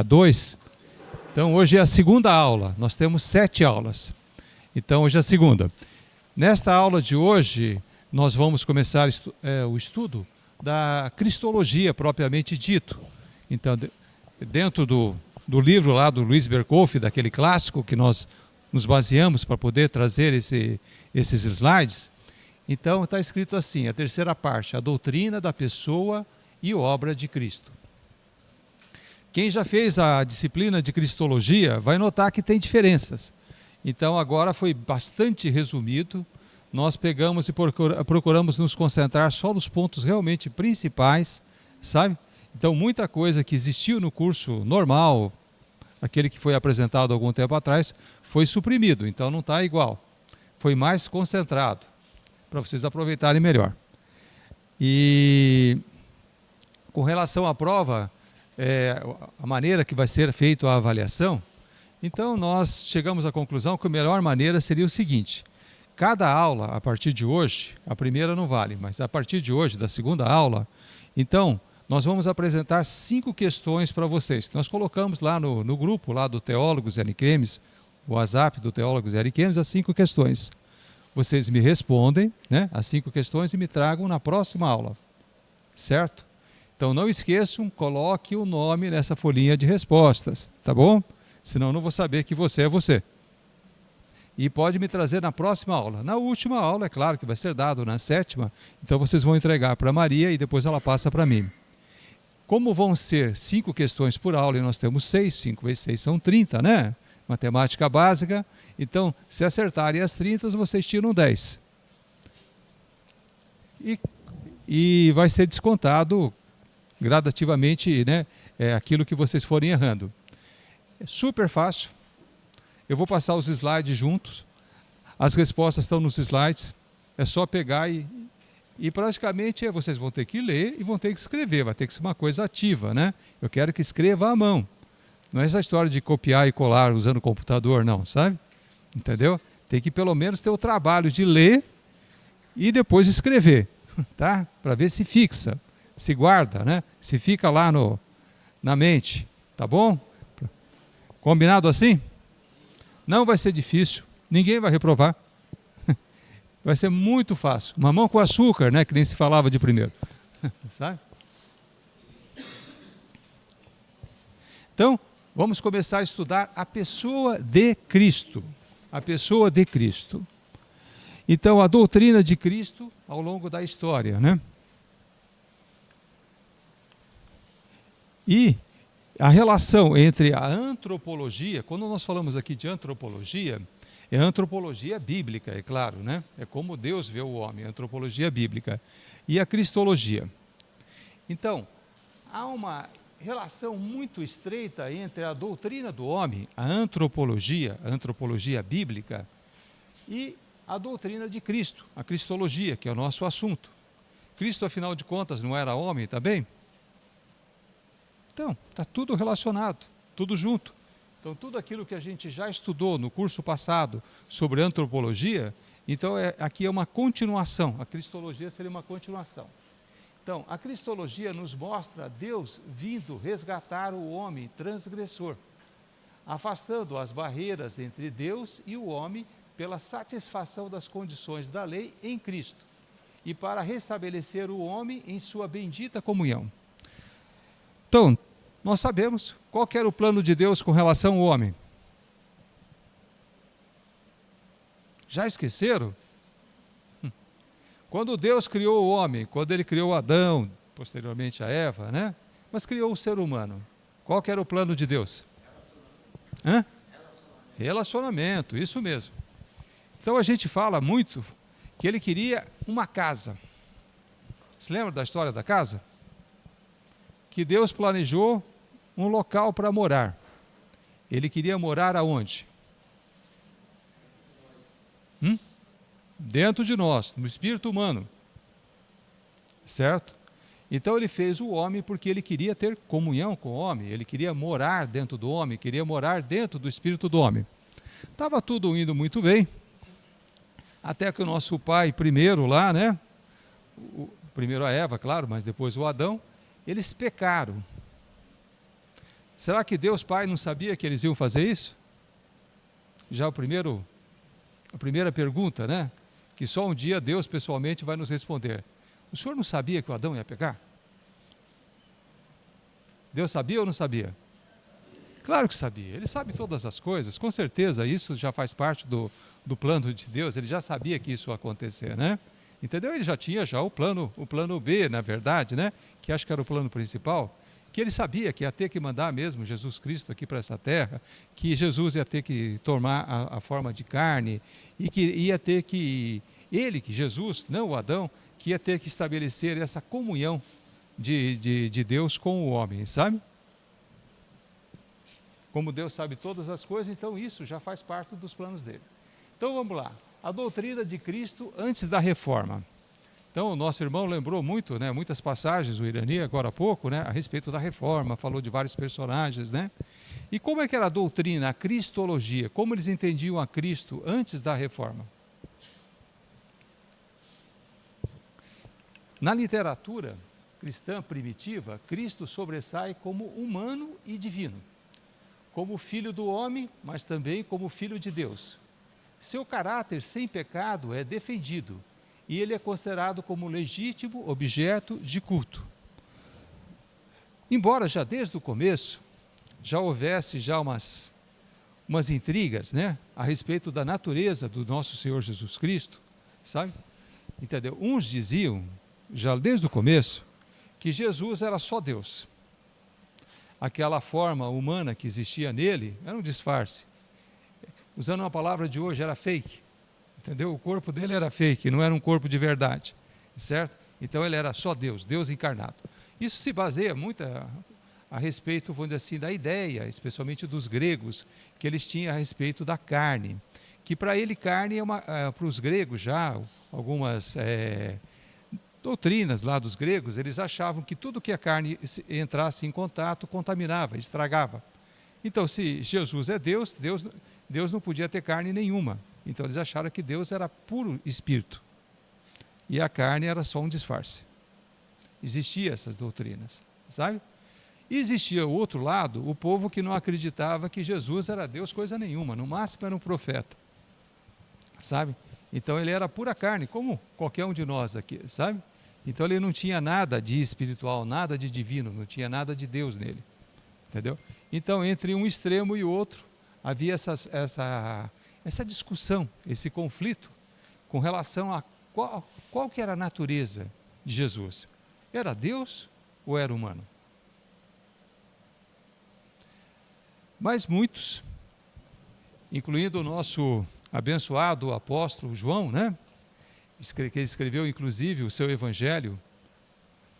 2. Então hoje é a segunda aula, nós temos 7 aulas. Então hoje é a segunda. Nesta aula de hoje, nós vamos começar o estudo da cristologia propriamente dito. Então, dentro do livro lá do Luiz Berkhoff, daquele clássico que nós nos baseamos para poder trazer esses slides, então está escrito assim, a terceira parte, a doutrina da pessoa e obra de Cristo. Quem já fez a disciplina de cristologia vai notar que tem diferenças. Então agora foi bastante resumido, nós pegamos e procuramos nos concentrar só nos pontos realmente principais, sabe? Então muita coisa que existiu no curso normal, aquele que foi apresentado algum tempo atrás, foi suprimido, então não está igual. Foi mais concentrado, para vocês aproveitarem melhor. E com relação à prova, a maneira que vai ser feita a avaliação, então nós chegamos à conclusão que a melhor maneira seria o seguinte: cada aula, a partir de hoje, a primeira não vale, mas a partir de hoje, da segunda aula, então nós vamos apresentar 5 questões para vocês. Nós colocamos lá no grupo lá do Teólogos Ariquemes, o WhatsApp do Teólogos Ariquemes, as 5 questões. Vocês me respondem, né, as 5 questões e me tragam na próxima aula, certo? Então não esqueçam, coloque o nome nessa folhinha de respostas, tá bom? Senão eu não vou saber que você é você. E pode me trazer na próxima aula. Na última aula, é claro que vai ser dado na 7ª, então vocês vão entregar para a Maria e depois ela passa para mim. Como vão ser 5 questões por aula e nós temos 6, 5 vezes 6 são 30, né? Matemática básica, então se acertarem as 30, vocês tiram 10. E vai ser descontado gradativamente, né, aquilo que vocês forem errando. É super fácil. Eu vou passar os slides juntos. As respostas estão nos slides. É só pegar e praticamente vocês vão ter que ler e vão ter que escrever. Vai ter que ser uma coisa ativa, né? Eu quero que escreva à mão. Não é essa história de copiar e colar usando o computador, não, sabe? Entendeu? Tem que pelo menos ter o trabalho de ler e depois escrever, tá? Para ver se fixa, se guarda, né? Se fica lá na mente, tá bom? Combinado assim? Não vai ser difícil, ninguém vai reprovar. Vai ser muito fácil. Mamão com açúcar, né? Que nem se falava de primeiro. Sabe? Então, vamos começar a estudar a pessoa de Cristo. A pessoa de Cristo. Então, a doutrina de Cristo ao longo da história, né? E a relação entre a antropologia, quando nós falamos aqui de antropologia, é antropologia bíblica, é claro, né? É como Deus vê o homem, antropologia bíblica. E a cristologia. Então, há uma relação muito estreita entre a doutrina do homem, a antropologia bíblica, e a doutrina de Cristo, a cristologia, que é o nosso assunto. Cristo, afinal de contas, não era homem também? Então, está tudo relacionado, tudo junto. Então, tudo aquilo que a gente já estudou no curso passado sobre antropologia, então aqui é uma continuação, a cristologia seria uma continuação. Então, a cristologia nos mostra Deus vindo resgatar o homem transgressor, afastando as barreiras entre Deus e o homem pela satisfação das condições da lei em Cristo e para restabelecer o homem em sua bendita comunhão. Então, nós sabemos qual que era o plano de Deus com relação ao homem. Já esqueceram? Quando Deus criou o homem, quando ele criou Adão, posteriormente a Eva, né? Mas criou o ser humano. Qual que era o plano de Deus? Relacionamento, isso mesmo. Então a gente fala muito que ele queria uma casa. Se lembra da história da casa? Que Deus planejou um local para morar. Ele queria morar aonde? Dentro de nós, no espírito humano. Certo? Então ele fez o homem porque ele queria ter comunhão com o homem, ele queria morar dentro do homem, queria morar dentro do espírito do homem. Estava tudo indo muito bem, até que o nosso pai primeiro lá, né? Primeiro a Eva, claro, mas depois o Adão, eles pecaram. Será que Deus Pai não sabia que eles iam fazer isso? Já a primeira pergunta, né? Que só um dia Deus pessoalmente vai nos responder. O senhor não sabia que o Adão ia pecar? Deus sabia ou não sabia? Claro que sabia, ele sabe todas as coisas, com certeza isso já faz parte do plano de Deus, ele já sabia que isso ia acontecer, né? Entendeu? Ele já tinha o plano B, na verdade, né? Que acho que era o plano principal, que ele sabia que ia ter que mandar mesmo Jesus Cristo aqui para essa terra, que Jesus ia ter que tomar a forma de carne, e que ia ter que, que Jesus, não o Adão, que ia ter que estabelecer essa comunhão de Deus com o homem, sabe? Como Deus sabe todas as coisas, então isso já faz parte dos planos dele. Então vamos lá, a doutrina de Cristo antes da reforma. Então o nosso irmão lembrou muito, né, muitas passagens, o Irani agora há pouco, né, a respeito da reforma, falou de vários personagens, né? E como é que era a doutrina, a cristologia, como eles entendiam a Cristo antes da reforma? Na literatura cristã primitiva, Cristo sobressai como humano e divino, como filho do homem, mas também como filho de Deus. Seu caráter sem pecado é defendido e ele é considerado como legítimo objeto de culto. Embora já desde o começo já houvesse umas intrigas, né, a respeito da natureza do nosso Senhor Jesus Cristo, sabe? Entendeu? Uns diziam, já desde o começo, que Jesus era só Deus. Aquela forma humana que existia nele era um disfarce. Usando uma palavra de hoje, era fake. Entendeu? O corpo dele era fake, não era um corpo de verdade. Certo? Então ele era só Deus, Deus encarnado. Isso se baseia muito a respeito, vamos dizer assim, da ideia, especialmente dos gregos, que eles tinham a respeito da carne. Que para ele carne é para os gregos já, algumas doutrinas lá dos gregos, eles achavam que tudo que a carne entrasse em contato contaminava, estragava. Então, se Jesus é Deus, Deus não podia ter carne nenhuma. Então, eles acharam que Deus era puro espírito. E a carne era só um disfarce. Existiam essas doutrinas, sabe? E existia o outro lado, o povo que não acreditava que Jesus era Deus coisa nenhuma, no máximo era um profeta, sabe? Então, ele era pura carne, como qualquer um de nós aqui, sabe? Então ele não tinha nada de espiritual, nada de divino, não tinha nada de Deus nele, entendeu? Então entre um extremo e o outro havia essa discussão, esse conflito com relação a qual que era a natureza de Jesus. Era Deus ou era humano? Mas muitos, incluindo o nosso abençoado apóstolo João, né? Que escreveu inclusive o seu evangelho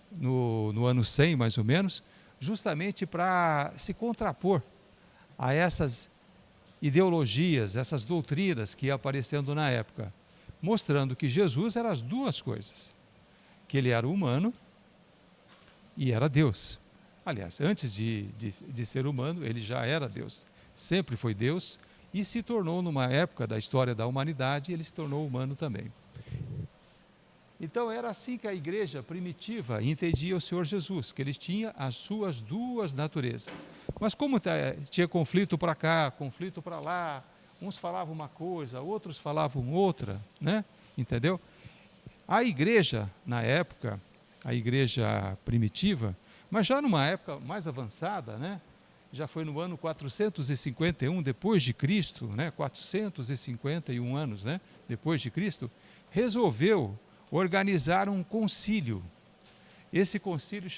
no ano 100 mais ou menos, justamente para se contrapor a essas ideologias, essas doutrinas que iam aparecendo na época, mostrando que Jesus era as duas coisas, que ele era humano e era Deus. Aliás, antes de ser humano, ele já era Deus, sempre foi Deus e se tornou, numa época da história da humanidade, ele se tornou humano também. Então era assim que a igreja primitiva entendia o Senhor Jesus, que ele tinha as suas duas naturezas. Mas como tinha conflito para cá, conflito para lá, uns falavam uma coisa, outros falavam outra, né? Entendeu? A igreja, na época, a igreja primitiva, mas já numa época mais avançada, né? Já foi no ano 451 depois de Cristo, né? 451 anos, né? Depois de Cristo, resolveu organizar um concílio. Esse concílio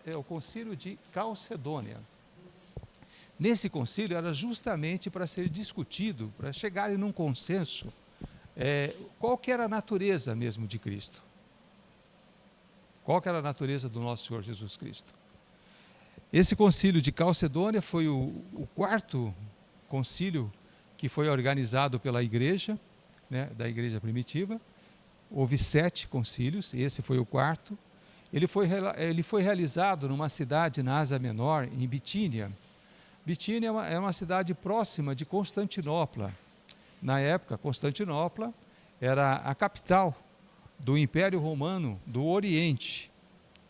é o concílio de Calcedônia. Nesse concílio era justamente para ser discutido, para chegarem num consenso, qual que era a natureza mesmo de Cristo. Qual que era a natureza do nosso Senhor Jesus Cristo. Esse concílio de Calcedônia foi o quarto concílio que foi organizado pela igreja, né, da igreja primitiva. Houve 7 concílios, esse foi o quarto. Ele foi realizado numa cidade na Ásia Menor, em Bitínia. Bitínia é uma cidade próxima de Constantinopla. Na época, Constantinopla era a capital do Império Romano do Oriente,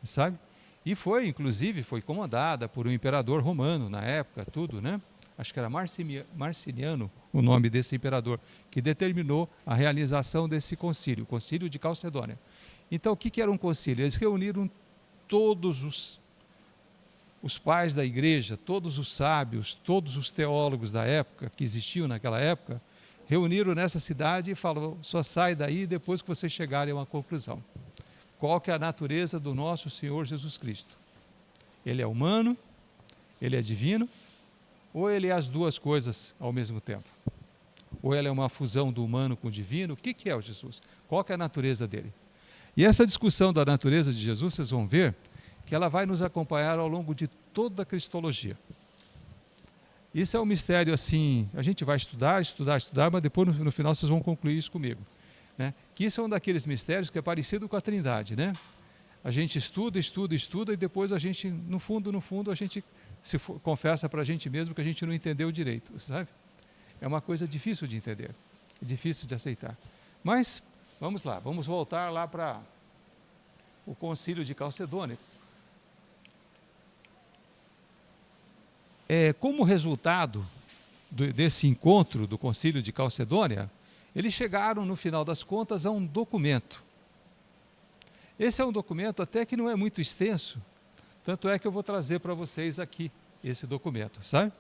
sabe? E foi, inclusive, foi comandada por um imperador romano na época, tudo, né? Acho que era Marciliano o nome desse imperador, que determinou a realização desse concílio, o concílio de Calcedônia. Então, o que era um concílio? Eles reuniram todos os pais da igreja, todos os sábios, todos os teólogos da época, que existiam naquela época, reuniram nessa cidade e falaram: só sai daí depois que vocês chegarem a uma conclusão. Qual que é a natureza do nosso Senhor Jesus Cristo? Ele é humano? Ele é divino? Ou ele é as duas coisas ao mesmo tempo? Ou ele é uma fusão do humano com o divino? O que é o Jesus? Qual que é a natureza dele? E essa discussão da natureza de Jesus, vocês vão ver que ela vai nos acompanhar ao longo de toda a cristologia. Isso é um mistério assim, a gente vai estudar, mas depois no final vocês vão concluir isso comigo. Né? Que isso é um daqueles mistérios que é parecido com a Trindade, né? A gente estuda e depois a gente, no fundo, a gente confessa para a gente mesmo que a gente não entendeu direito, sabe? É uma coisa difícil de entender, é difícil de aceitar. Mas, vamos lá, vamos voltar lá para o concílio de Calcedônia. Como resultado desse encontro do concílio de Calcedônia, eles chegaram, no final das contas, a um documento. Esse é um documento até que não é muito extenso, tanto é que eu vou trazer para vocês aqui esse documento, sabe?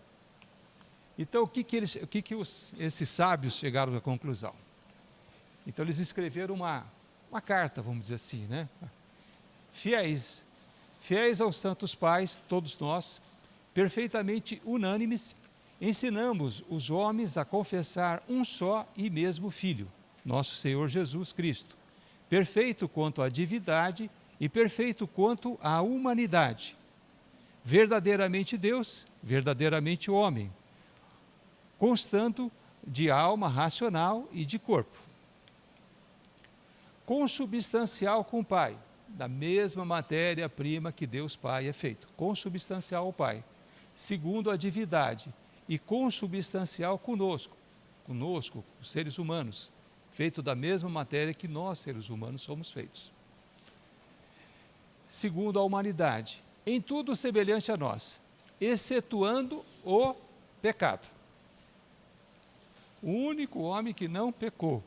Então, esses sábios chegaram à conclusão? Então, eles escreveram uma carta, vamos dizer assim, né? Fiéis aos santos pais, todos nós, perfeitamente unânimes, ensinamos os homens a confessar um só e mesmo Filho, nosso Senhor Jesus Cristo, perfeito quanto à divindade e perfeito quanto à humanidade, verdadeiramente Deus, verdadeiramente homem, constando de alma racional e de corpo, consubstancial com o Pai, da mesma matéria-prima que Deus Pai é feito, consubstancial ao Pai, segundo a divindade, e consubstancial conosco, os seres humanos, feito da mesma matéria que nós, seres humanos, somos feitos. Segundo a humanidade, em tudo semelhante a nós, excetuando o pecado. O único homem que não pecou.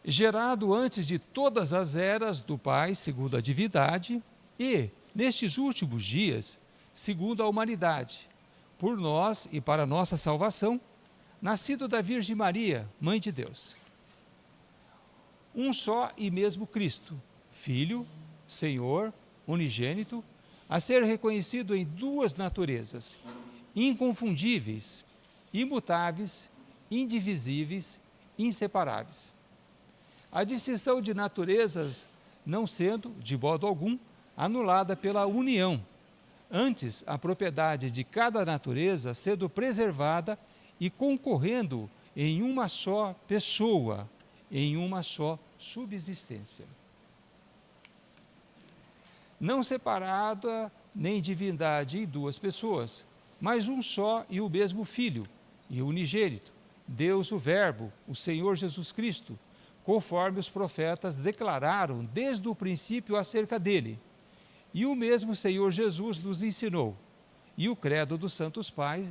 Gerado antes de todas as eras do Pai, segundo a divindade, e, nestes últimos dias, segundo a humanidade, por nós e para nossa salvação, nascido da Virgem Maria, Mãe de Deus. Um só e mesmo Cristo, Filho, Senhor, unigênito, a ser reconhecido em duas naturezas, inconfundíveis, imutáveis, indivisíveis, inseparáveis. A distinção de naturezas não sendo, de modo algum, anulada pela união, antes a propriedade de cada natureza sendo preservada e concorrendo em uma só pessoa, em uma só subsistência. Não separada nem divindade em duas pessoas, mas um só e o mesmo Filho, e unigênito, Deus o Verbo, o Senhor Jesus Cristo, conforme os profetas declararam desde o princípio acerca dele. E o mesmo Senhor Jesus nos ensinou, e o credo dos santos pais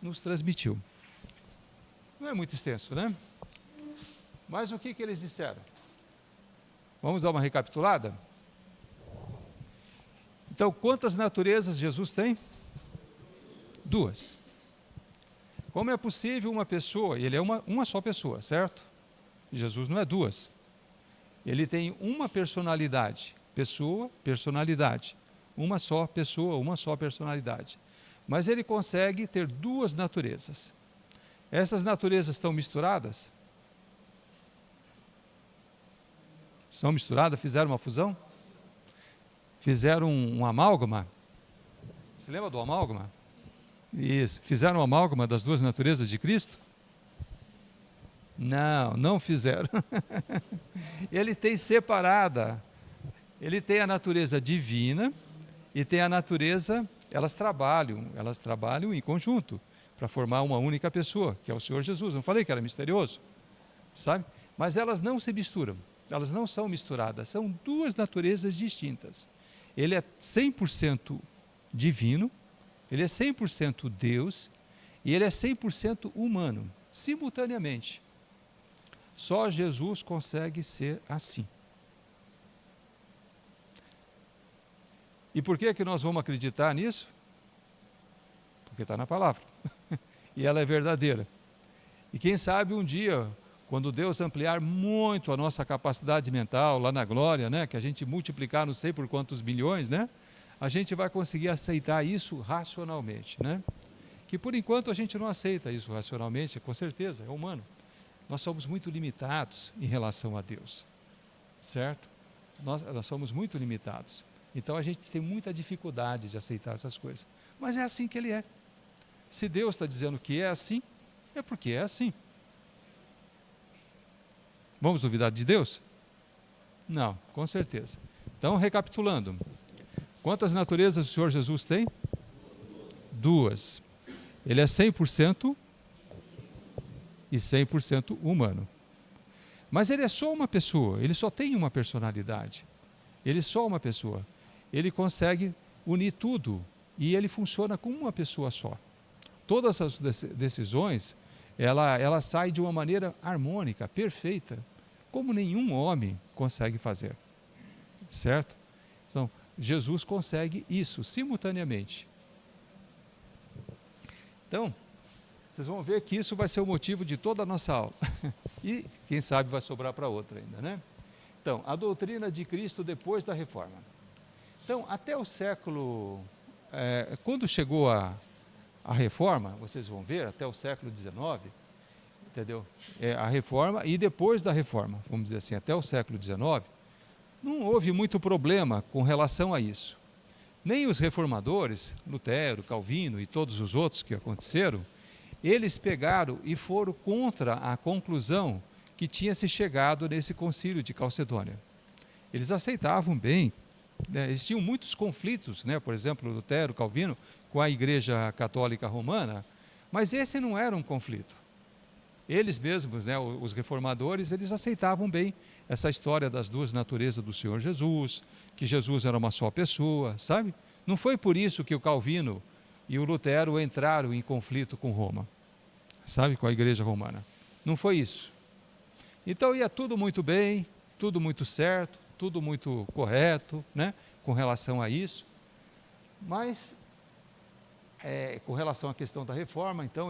nos transmitiu. Não é muito extenso, né? Mas o que eles disseram? Vamos dar uma recapitulada? Então, quantas naturezas Jesus tem? Duas. Como é possível uma pessoa, ele é uma só pessoa, certo? Jesus não é duas. Ele tem uma personalidade, personalidade. Uma só pessoa, uma só personalidade. Mas ele consegue ter duas naturezas. Essas naturezas estão misturadas? São misturadas? Fizeram uma fusão? Fizeram um amálgama? Você lembra do amálgama? Isso. Fizeram um amálgama das duas naturezas de Cristo? Não fizeram. Ele tem separada. Ele tem a natureza divina e tem a natureza, elas trabalham em conjunto para formar uma única pessoa, que é o Senhor Jesus. Não falei que era misterioso? Sabe? Mas elas não se misturam. Elas não são misturadas, são duas naturezas distintas. Ele é 100% divino, ele é 100% Deus e ele é 100% humano, simultaneamente. Só Jesus consegue ser assim. E por que nós vamos acreditar nisso? Porque está na palavra. E ela é verdadeira. E quem sabe um dia, quando Deus ampliar muito a nossa capacidade mental, lá na glória, né, que a gente multiplicar não sei por quantos bilhões, né, a gente vai conseguir aceitar isso racionalmente, né? Que por enquanto a gente não aceita isso racionalmente, com certeza, é humano. Nós somos muito limitados em relação a Deus, certo? Nós somos muito limitados. Então a gente tem muita dificuldade de aceitar essas coisas. Mas é assim que Ele é. Se Deus está dizendo que é assim, é porque é assim. Vamos duvidar de Deus? Não, com certeza. Então, recapitulando. Quantas naturezas o Senhor Jesus tem? Duas. Ele é 100% e 100% humano. Mas ele é só uma pessoa, ele só tem uma personalidade. Ele é só uma pessoa. Ele consegue unir tudo e ele funciona como uma pessoa só. Todas as decisões, ela sai de uma maneira harmônica, perfeita, como nenhum homem consegue fazer. Certo? Então, Jesus consegue isso simultaneamente. Então, vocês vão ver que isso vai ser o motivo de toda a nossa aula. E, quem sabe, vai sobrar para outra ainda, né? Então, a doutrina de Cristo depois da reforma. Então, até o século... quando chegou a reforma, vocês vão ver, até o século XIX, entendeu? A reforma e depois da reforma, vamos dizer assim, até o século XIX, não houve muito problema com relação a isso. Nem os reformadores, Lutero, Calvino e todos os outros que aconteceram, eles pegaram e foram contra a conclusão que tinha se chegado nesse concílio de Calcedônia. Eles aceitavam bem, né? Eles tinham muitos conflitos, né? Por exemplo, Lutero, Calvino, com a Igreja Católica Romana, mas esse não era um conflito. Eles mesmos, né, os reformadores, eles aceitavam bem essa história das duas naturezas do Senhor Jesus, que Jesus era uma só pessoa, sabe? Não foi por isso que o Calvino e o Lutero entraram em conflito com Roma, sabe, com a Igreja Romana. Não foi isso. Então ia tudo muito bem, tudo muito certo, tudo muito correto, né, com relação a isso. Mas, com relação à questão da reforma, então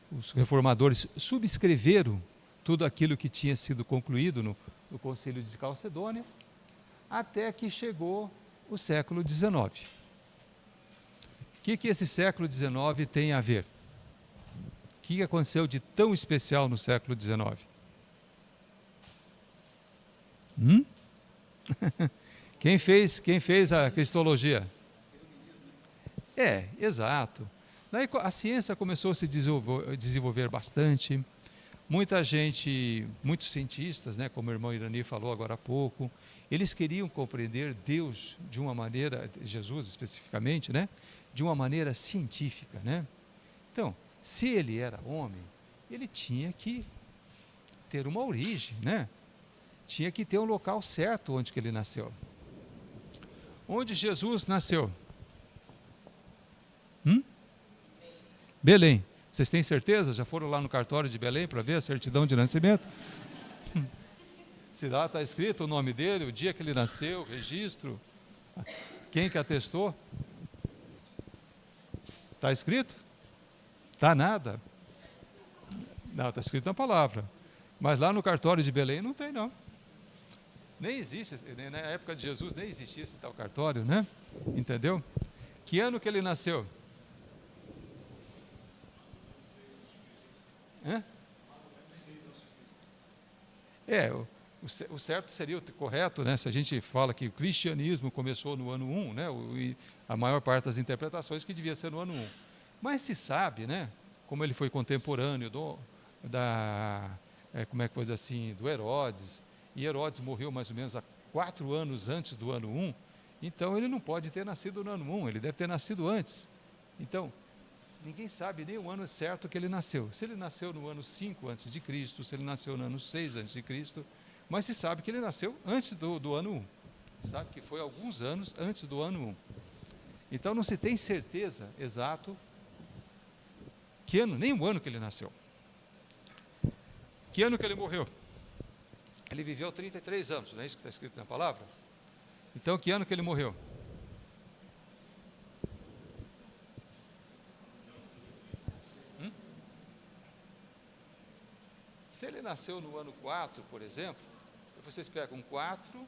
os reformadores subscreveram tudo aquilo que tinha sido concluído no Concílio de Calcedônia, até que chegou o século XIX. O que esse século XIX tem a ver? O que aconteceu de tão especial no século XIX? Quem fez a cristologia? Exato. Daí a ciência começou a se desenvolver bastante. Muita gente, muitos cientistas, né, como o irmão Irani falou agora há pouco, eles queriam compreender Deus de uma maneira, Jesus especificamente, né, de uma maneira científica, né? Então, se ele era homem, ele tinha que ter uma origem, né? Tinha que ter um local certo onde que ele nasceu. Onde Jesus nasceu? Belém. Vocês têm certeza? Já foram lá no cartório de Belém para ver a certidão de nascimento? Se lá está escrito o nome dele, o dia que ele nasceu, o registro, quem que atestou? Está escrito? Está nada. Não, está escrito na palavra. Mas lá no cartório de Belém não tem, não. Nem existe, na época de Jesus nem existia esse tal cartório, né? Entendeu? Que ano que ele nasceu? O certo seria o correto, né? Se a gente fala que o cristianismo começou no ano 1, né? E a maior parte das interpretações que devia ser no ano 1. Mas se sabe, né? Como ele foi contemporâneo do Herodes, e Herodes morreu mais ou menos há 4 anos antes do ano 1, então ele não pode ter nascido no ano 1, ele deve ter nascido antes. Então, ninguém sabe nem o ano certo que ele nasceu. Se ele nasceu no ano 5 a.C., se ele nasceu no ano 6 a.C., Mas se sabe que ele nasceu antes do ano 1. Sabe que foi alguns anos antes do ano 1. Então não se tem certeza exato que ano, nem o ano que ele nasceu. Que ano que ele morreu? Ele viveu 33 anos, não é isso que está escrito na palavra? Então que ano que ele morreu? Se ele nasceu no ano 4, por exemplo, vocês pegam 4,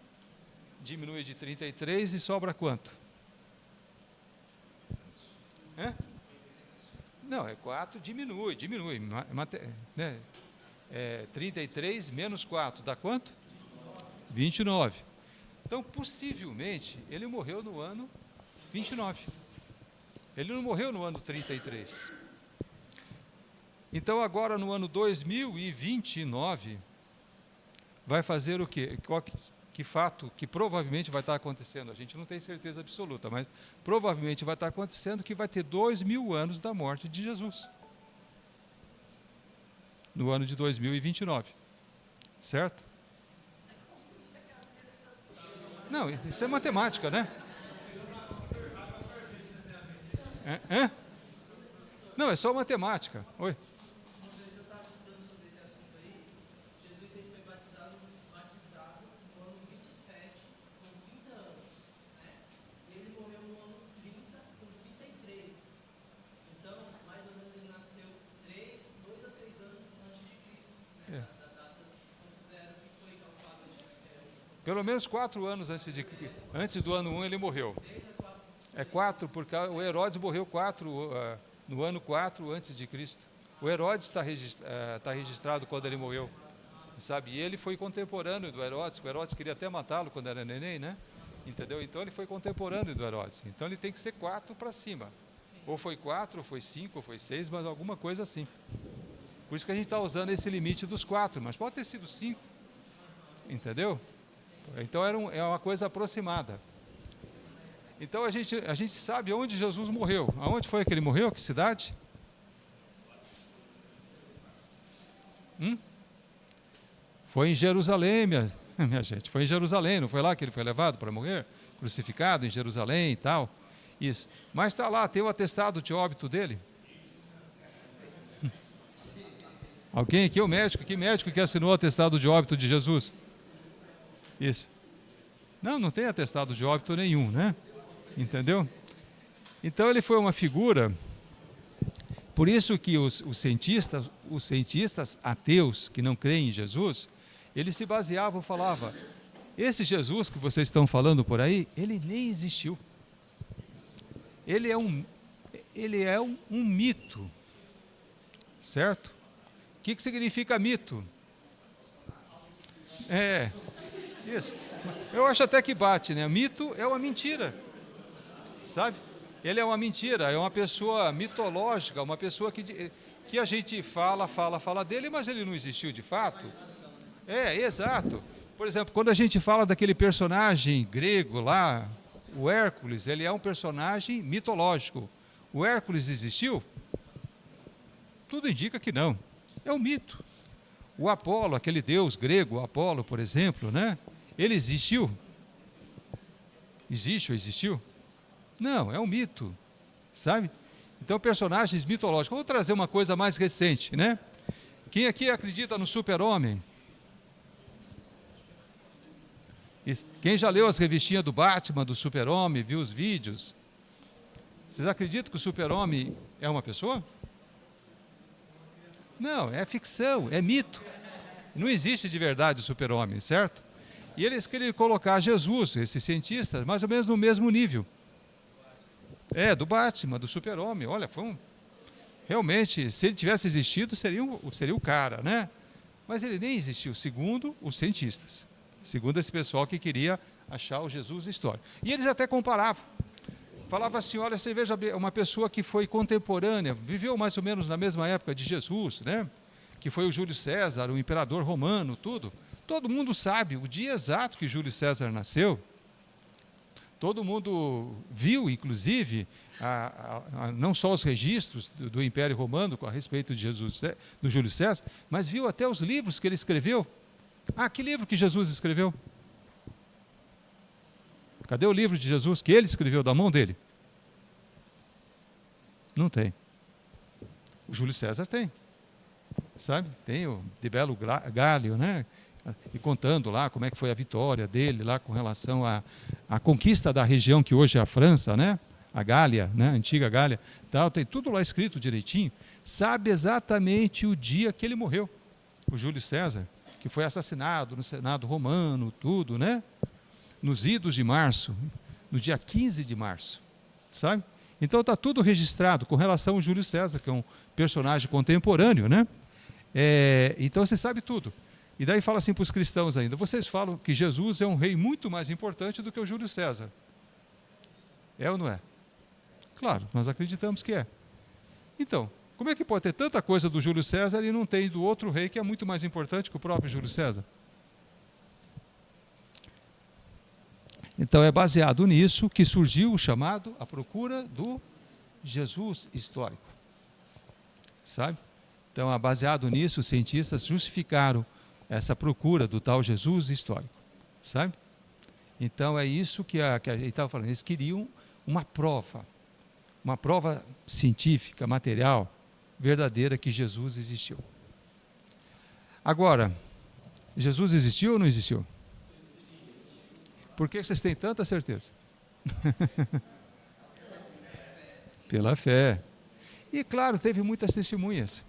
diminui de 33 e sobra quanto? Não, é 4, diminui, né? 33 menos 4, dá quanto? 29. Então, possivelmente, ele morreu no ano 29. Ele não morreu no ano 33. Então, agora no ano 2029, vai fazer o quê? Que fato que provavelmente vai estar acontecendo? A gente não tem certeza absoluta, mas provavelmente vai estar acontecendo que vai ter 2000 anos da morte de Jesus. No ano de 2029. Certo? Não, isso é matemática, né? Não, é só matemática. Oi? Pelo menos 4 anos antes do ano 1 ele morreu. É 4, porque o Herodes morreu no ano 4 antes de Cristo. O Herodes está registrado quando ele morreu, sabe? E ele foi contemporâneo do Herodes. O Herodes queria até matá-lo quando era neném, né? Entendeu? Então ele foi contemporâneo do Herodes. Então ele tem que ser 4 para cima. Ou foi 4, ou foi 5, ou foi 6, mas alguma coisa assim. Por isso que a gente está usando esse limite dos 4, mas pode ter sido 5. Entendeu? Então é uma coisa aproximada. Então a gente sabe onde Jesus morreu. Aonde foi que ele morreu? Que cidade? Foi em Jerusalém, minha gente. Foi em Jerusalém, não foi lá que ele foi levado para morrer? Crucificado em Jerusalém e tal. Isso. Mas está lá, tem o atestado de óbito dele. Alguém aqui é o médico? Que médico que assinou o atestado de óbito de Jesus? Isso. Não tem atestado de óbito nenhum, né? Entendeu? Então ele foi uma figura. Por isso que os cientistas ateus que não creem em Jesus, eles se baseavam, falavam: esse Jesus que vocês estão falando por aí, ele nem existiu. Ele é um mito, certo? O que significa mito? Isso. Eu acho até que bate, né? Mito é uma mentira, sabe? Ele é uma mentira, é uma pessoa mitológica, uma pessoa que a gente fala dele, mas ele não existiu de fato. Exato. Por exemplo, quando a gente fala daquele personagem grego lá, o Hércules, ele é um personagem mitológico. O Hércules existiu? Tudo indica que não. É um mito. O Apolo, aquele deus grego, o Apolo, por exemplo, né? Ele existiu? Existe ou existiu? Não, é um mito, sabe? Então, personagens mitológicos. Vou trazer uma coisa mais recente, né? Quem aqui acredita no Super-Homem? Quem já leu as revistinhas do Batman, do Super-Homem, viu os vídeos? Vocês acreditam que o Super-Homem é uma pessoa? Não, é ficção, é mito. Não existe de verdade o Super-Homem, certo? E eles queriam colocar Jesus, esses cientistas, mais ou menos no mesmo nível. Do Batman, do Super-Homem. Olha, realmente, se ele tivesse existido, seria o cara, né? Mas ele nem existiu, segundo os cientistas. Segundo esse pessoal que queria achar o Jesus histórico. E eles até comparavam. Falava assim: olha, você veja uma pessoa que foi contemporânea, viveu mais ou menos na mesma época de Jesus, né? Que foi o Júlio César, o imperador romano, tudo. Todo mundo sabe o dia exato que Júlio César nasceu. Todo mundo viu, inclusive, não só os registros do Império Romano a respeito de Jesus, do Júlio César, mas viu até os livros que ele escreveu. Ah, que livro que Jesus escreveu? Cadê o livro de Jesus que ele escreveu da mão dele? Não tem. O Júlio César tem. Sabe? Tem o de Belo Galho, né? E contando lá como é que foi a vitória dele lá com relação à conquista da região que hoje é a França, né? A Gália, né? A antiga Gália, tal, tem tudo lá escrito direitinho. Sabe exatamente o dia que ele morreu, o Júlio César, que foi assassinado no Senado romano, tudo, né? Nos idos de março, no dia 15 de março, sabe? Então está tudo registrado com relação ao Júlio César, que é um personagem contemporâneo, né? Então você sabe tudo. E daí fala assim para os cristãos ainda, vocês falam que Jesus é um rei muito mais importante do que o Júlio César. É ou não é? Claro, nós acreditamos que é. Então, como é que pode ter tanta coisa do Júlio César e não tem do outro rei que é muito mais importante que o próprio Júlio César? Então é baseado nisso que surgiu o chamado a procura do Jesus histórico. Sabe? Então, baseado nisso, os cientistas justificaram essa procura do tal Jesus histórico. Sabe? Então é isso que a gente estava falando. Eles queriam uma prova científica, material, verdadeira que Jesus existiu. Agora, Jesus existiu ou não existiu? Por que vocês têm tanta certeza? Pela fé. E claro, teve muitas testemunhas.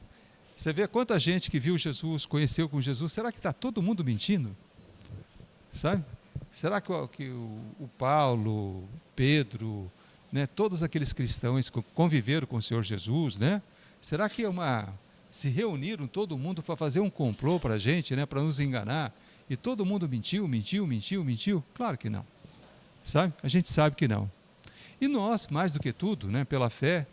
Você vê quanta gente que viu Jesus, conheceu com Jesus, será que está todo mundo mentindo? Sabe? Será que o Paulo, Pedro, né, todos aqueles cristãos que conviveram com o Senhor Jesus, né? Será que se reuniram todo mundo para fazer um complô para a gente, né, para nos enganar? E todo mundo mentiu? Claro que não. Sabe? A gente sabe que não. E nós, mais do que tudo, né, pela fé,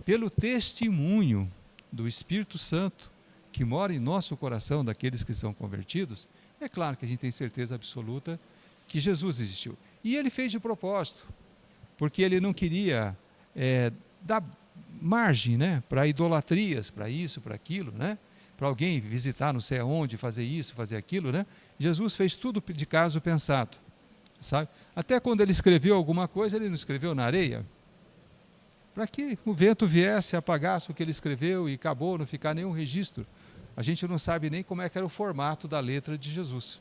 pelo testemunho do Espírito Santo que mora em nosso coração daqueles que são convertidos, é claro que a gente tem certeza absoluta que Jesus existiu. E ele fez de propósito, porque ele não queria dar margem, né, para idolatrias, para isso, para aquilo, né, para alguém visitar não sei aonde, fazer isso, fazer aquilo, né? Jesus fez tudo de caso pensado, sabe? Até quando ele escreveu alguma coisa, ele não escreveu na areia, para que o vento viesse, apagasse o que ele escreveu e acabou, não ficar nenhum registro. A gente não sabe nem como é que era o formato da letra de Jesus.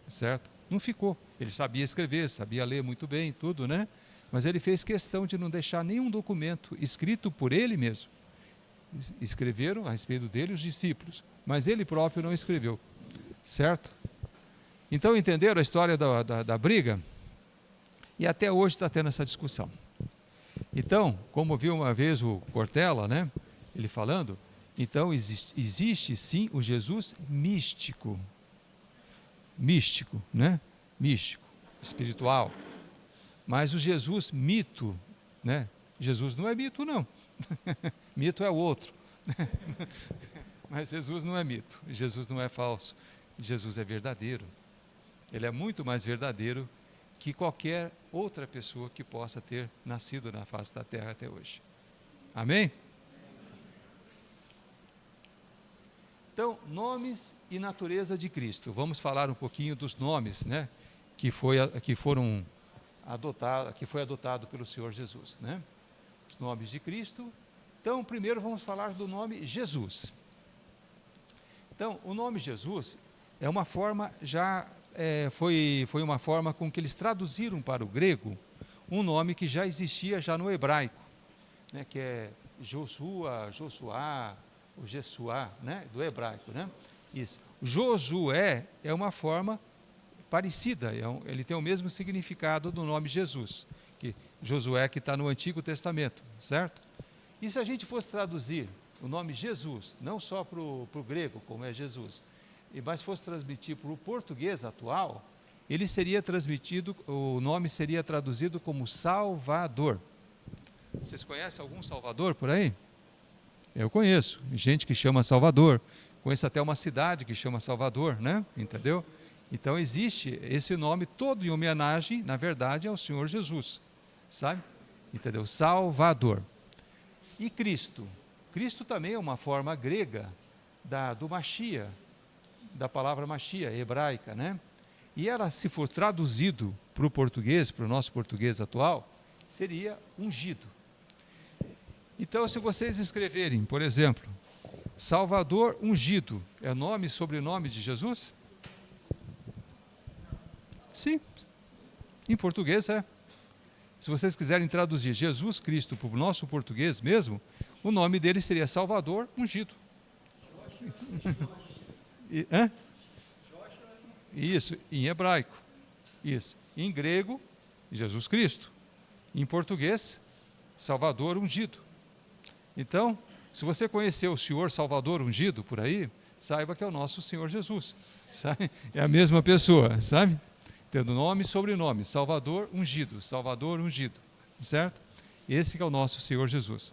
Certo? Não ficou. Ele sabia escrever, sabia ler muito bem, tudo, né? Mas ele fez questão de não deixar nenhum documento escrito por ele mesmo. Escreveram a respeito dele os discípulos, mas ele próprio não escreveu. Certo? Então entenderam a história da briga? E até hoje está tendo essa discussão. Então, como viu uma vez o Cortella, né, ele falando, então existe sim o Jesus místico, né, místico, espiritual, mas o Jesus mito, né, Jesus não é mito não, mito é o outro, mas Jesus não é mito, Jesus não é falso, Jesus é verdadeiro, ele é muito mais verdadeiro que qualquer outra pessoa que possa ter nascido na face da terra até hoje. Amém? Então, nomes e natureza de Cristo. Vamos falar um pouquinho dos nomes, né, que foi adotado pelo Senhor Jesus, né? Os nomes de Cristo. Então, primeiro vamos falar do nome Jesus. Então, o nome Jesus é uma forma foi uma forma com que eles traduziram para o grego um nome que já existia já no hebraico, né, que é Josuá, o Jesuá, né, do hebraico, né? Isso. Josué é uma forma parecida, ele tem o mesmo significado do nome Jesus, que Josué que está no Antigo Testamento, certo? E se a gente fosse traduzir o nome Jesus, não só para o grego, como é Jesus, mas fosse transmitir para o português atual, o nome seria traduzido como Salvador. Vocês conhecem algum Salvador por aí? Eu conheço, gente que chama Salvador, conheço até uma cidade que chama Salvador, né? Entendeu? Então existe esse nome todo em homenagem, na verdade, ao Senhor Jesus, sabe? Entendeu? Salvador. E Cristo? Cristo também é uma forma grega do Machia, da palavra Machia, hebraica, né? E ela, se for traduzido para o português, para o nosso português atual, seria ungido. Então, se vocês escreverem, por exemplo, Salvador ungido, é nome e sobrenome de Jesus? Sim, em português é. Se vocês quiserem traduzir Jesus Cristo para o nosso português mesmo, o nome dele seria Salvador ungido. Hã? Isso, em hebraico. Isso. Em grego, Jesus Cristo. Em português, Salvador ungido. Então, se você conhecer o Senhor Salvador ungido por aí, saiba que é o nosso Senhor Jesus. Sabe? É a mesma pessoa, sabe? Tendo nome e sobrenome, Salvador ungido, certo? Esse que é o nosso Senhor Jesus.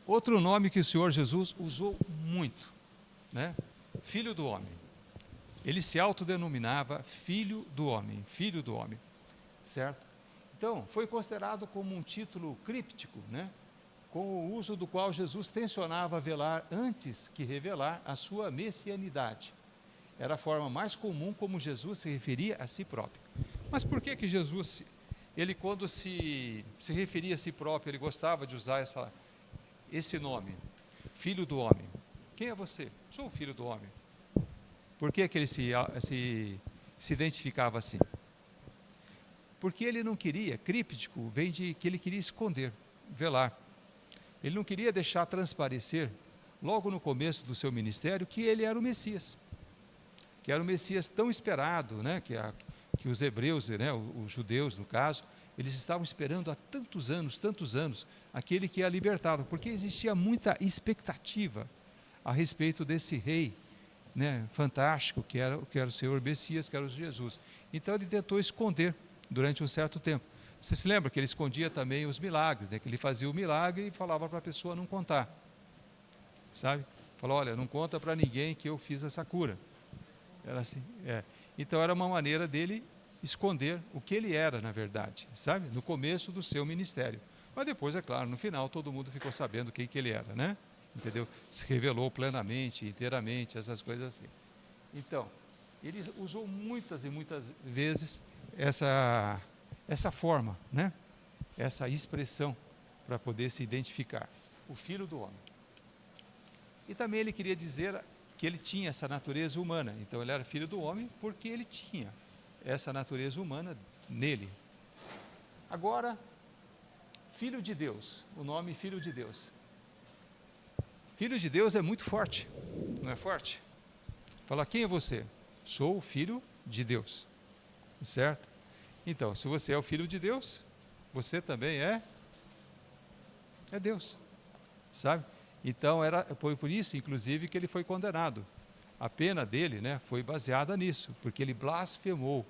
Outro nome que o Senhor Jesus usou muito, né? Filho do homem. Ele se autodenominava filho do homem, certo? Então, foi considerado como um título críptico, né? Com o uso do qual Jesus tensionava velar antes que revelar a sua messianidade. Era a forma mais comum como Jesus se referia a si próprio. Mas por que Jesus, ele quando se referia a si próprio, ele gostava de usar esse nome, filho do homem? Quem é você? Sou o filho do homem. Por que ele se identificava assim? Porque ele não queria, críptico vem de que ele queria esconder, velar. Ele não queria deixar transparecer, logo no começo do seu ministério, que ele era o Messias. Que era o Messias tão esperado, né, que os hebreus, né, os judeus no caso, eles estavam esperando há tantos anos, aquele que ia libertá-lo, porque existia muita expectativa a respeito desse rei, né, fantástico, que era o Senhor Messias, que era o Jesus. Então ele tentou esconder durante um certo tempo. Você se lembra que ele escondia também os milagres, né, que ele fazia o milagre e falava para a pessoa não contar, sabe? Falou, olha, não conta para ninguém que eu fiz essa cura. Era assim, Então era uma maneira dele esconder o que ele era, na verdade, sabe? No começo do seu ministério. Mas depois, é claro, no final todo mundo ficou sabendo quem que ele era, né? Entendeu? Se revelou plenamente, inteiramente, essas coisas assim. Então, ele usou muitas e muitas vezes essa forma, né? Essa expressão para poder se identificar. O Filho do Homem. E também ele queria dizer que ele tinha essa natureza humana. Então ele era filho do homem porque ele tinha essa natureza humana nele. Agora, filho de Deus, o nome filho de Deus. Filho de Deus é muito forte, não é forte? Fala, quem é você? Sou o filho de Deus, certo? Então, se você é o filho de Deus, você também é Deus, sabe? Então, foi por isso, inclusive, que ele foi condenado. A pena dele, né, foi baseada nisso, porque ele blasfemou.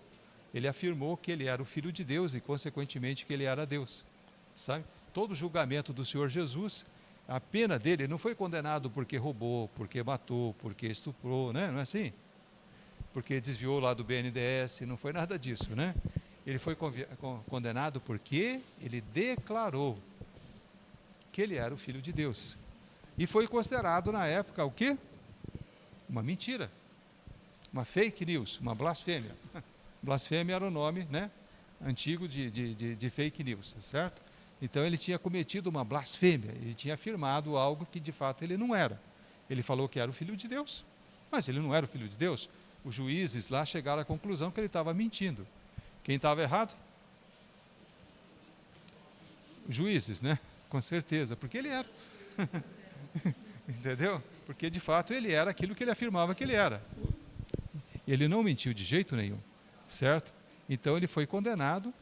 Ele afirmou que ele era o Filho de Deus e, consequentemente, que ele era Deus. Sabe? Todo o julgamento do Senhor Jesus, a pena dele, ele não foi condenado porque roubou, porque matou, porque estuprou, né? Não é assim? Porque desviou lá do BNDES, não foi nada disso, né? Ele foi condenado porque ele declarou que ele era o Filho de Deus. E foi considerado na época o quê? Uma mentira, uma fake news, uma blasfêmia. Blasfêmia era o nome, né, antigo de fake news, certo? Então ele tinha cometido uma blasfêmia, ele tinha afirmado algo que de fato ele não era. Ele falou que era o Filho de Deus, mas ele não era o Filho de Deus. Os juízes lá chegaram à conclusão que ele estava mentindo. Quem estava errado? Os juízes, né? Com certeza, porque ele era. Entendeu? Porque de fato ele era aquilo que ele afirmava que ele era. Ele não mentiu de jeito nenhum, certo? Então ele foi condenado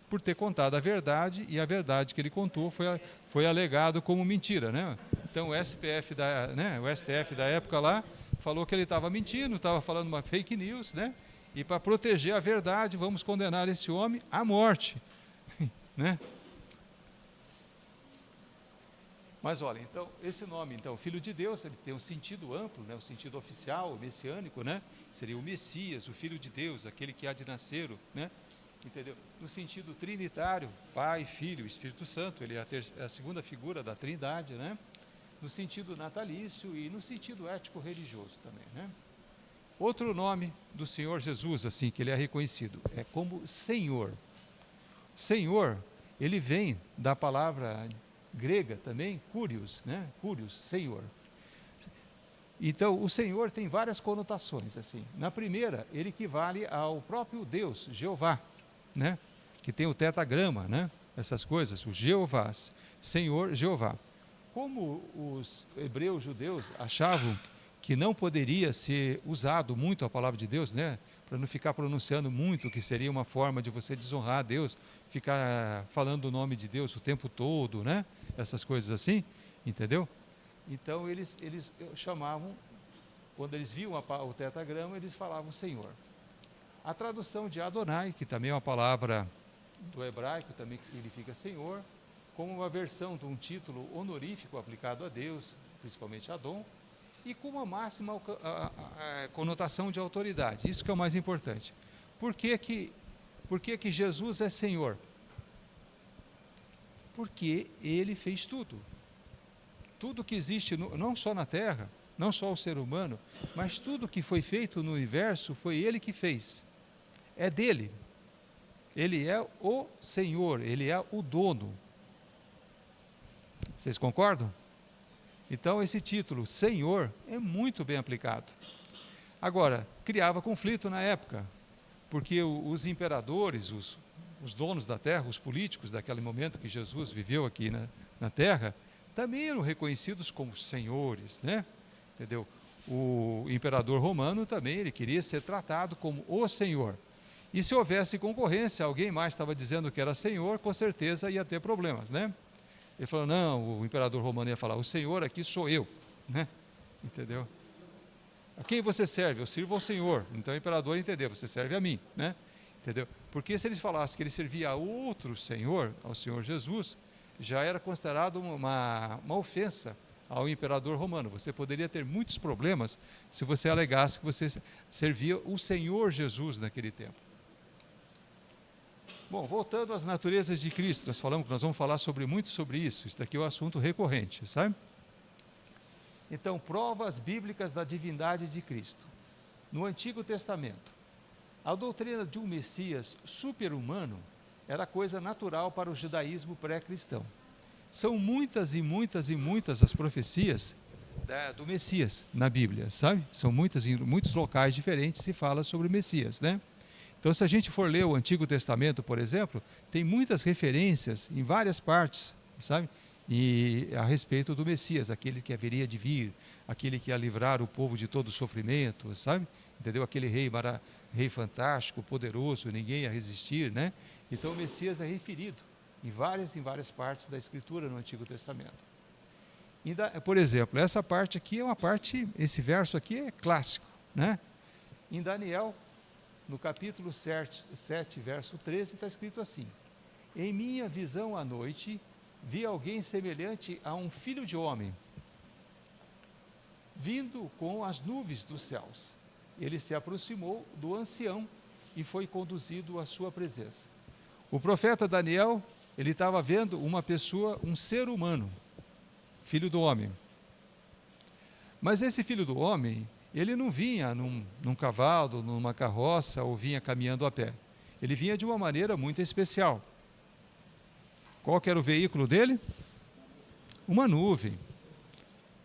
por ter contado a verdade, e a verdade que ele contou foi alegado como mentira, né? Então o STF da época lá falou que ele estava mentindo, estava falando uma fake news, né? E para proteger a verdade, vamos condenar esse homem à morte, né? Mas olha, então, esse nome, então, Filho de Deus, ele tem um sentido amplo, né, um sentido oficial, messiânico, né? Seria o Messias, o Filho de Deus, aquele que há de nascer, né? Entendeu? No sentido trinitário, Pai, Filho, Espírito Santo, ele é a segunda figura da Trindade, né? no sentido natalício e no sentido ético-religioso também, né? Outro nome do Senhor Jesus, assim, que ele é reconhecido, é como Senhor. Senhor, ele vem da palavra grega também, Kyrios, né? Kyrios, Senhor. Então, o Senhor tem várias conotações, assim. Na primeira, ele equivale ao próprio Deus, Jeová, né? Que tem o tetragrama, né? Essas coisas, o Jeová, Senhor Jeová. Como os hebreus judeus achavam que não poderia ser usado muito a palavra de Deus, né? Para não ficar pronunciando muito, que seria uma forma de você desonrar a Deus, ficar falando o nome de Deus o tempo todo, né? Essas coisas assim, entendeu? Então eles chamavam, quando eles viam o tetragrama, eles falavam Senhor. A tradução de Adonai, que também é uma palavra do hebraico, também que significa Senhor, como uma versão de um título honorífico aplicado a Deus, principalmente Adon, e com uma máxima conotação de autoridade. Isso que é o mais importante. Por que que Jesus é Senhor? Porque Ele fez tudo. Tudo que existe, não só na Terra, não só o ser humano, mas tudo que foi feito no universo foi Ele que fez. É dele. Ele é o Senhor, Ele é o dono. Vocês concordam? Então, esse título, Senhor, é muito bem aplicado. Agora, criava conflito na época, porque os imperadores, os donos da terra, os políticos daquele momento que Jesus viveu aqui na terra, também eram reconhecidos como senhores, né? Entendeu? O imperador romano também, ele queria ser tratado como o Senhor. E se houvesse concorrência, alguém mais estava dizendo que era Senhor, com certeza ia ter problemas, né? Ele falou, não, o imperador romano ia falar, o Senhor aqui sou eu, né? Entendeu? A quem você serve? Eu sirvo ao Senhor. Então o imperador entendeu, você serve a mim, né? Entendeu? Porque se eles falassem que ele servia a outro Senhor, ao Senhor Jesus, já era considerado uma ofensa ao imperador romano. Você poderia ter muitos problemas se você alegasse que você servia o Senhor Jesus naquele tempo. Bom, voltando às naturezas de Cristo, nós vamos falar muito sobre isso. Isso daqui é um assunto recorrente, sabe? Então, provas bíblicas da divindade de Cristo. No Antigo Testamento, a doutrina de um Messias super-humano era coisa natural para o judaísmo pré-cristão. São muitas e muitas e muitas as profecias do Messias na Bíblia, sabe? São em muitos locais diferentes se fala sobre o Messias, né? Então, se a gente for ler o Antigo Testamento, por exemplo, tem muitas referências em várias partes, sabe? E a respeito do Messias, aquele que haveria de vir, aquele que ia livrar o povo de todo sofrimento, sabe? Entendeu? Aquele rei fantástico, poderoso, ninguém ia resistir, né? Então, o Messias é referido em várias partes da Escritura no Antigo Testamento. Por exemplo, essa parte aqui esse verso aqui é clássico, né? Em Daniel, no capítulo 7, verso 13, está escrito assim: em minha visão à noite, vi alguém semelhante a um filho de homem, vindo com as nuvens dos céus. Ele se aproximou do ancião e foi conduzido à sua presença. O profeta Daniel, ele estava vendo uma pessoa, um ser humano, filho do homem. Mas esse filho do homem, ele não vinha num cavalo, numa carroça, ou vinha caminhando a pé. Ele vinha de uma maneira muito especial. Qual que era o veículo dele? Uma nuvem.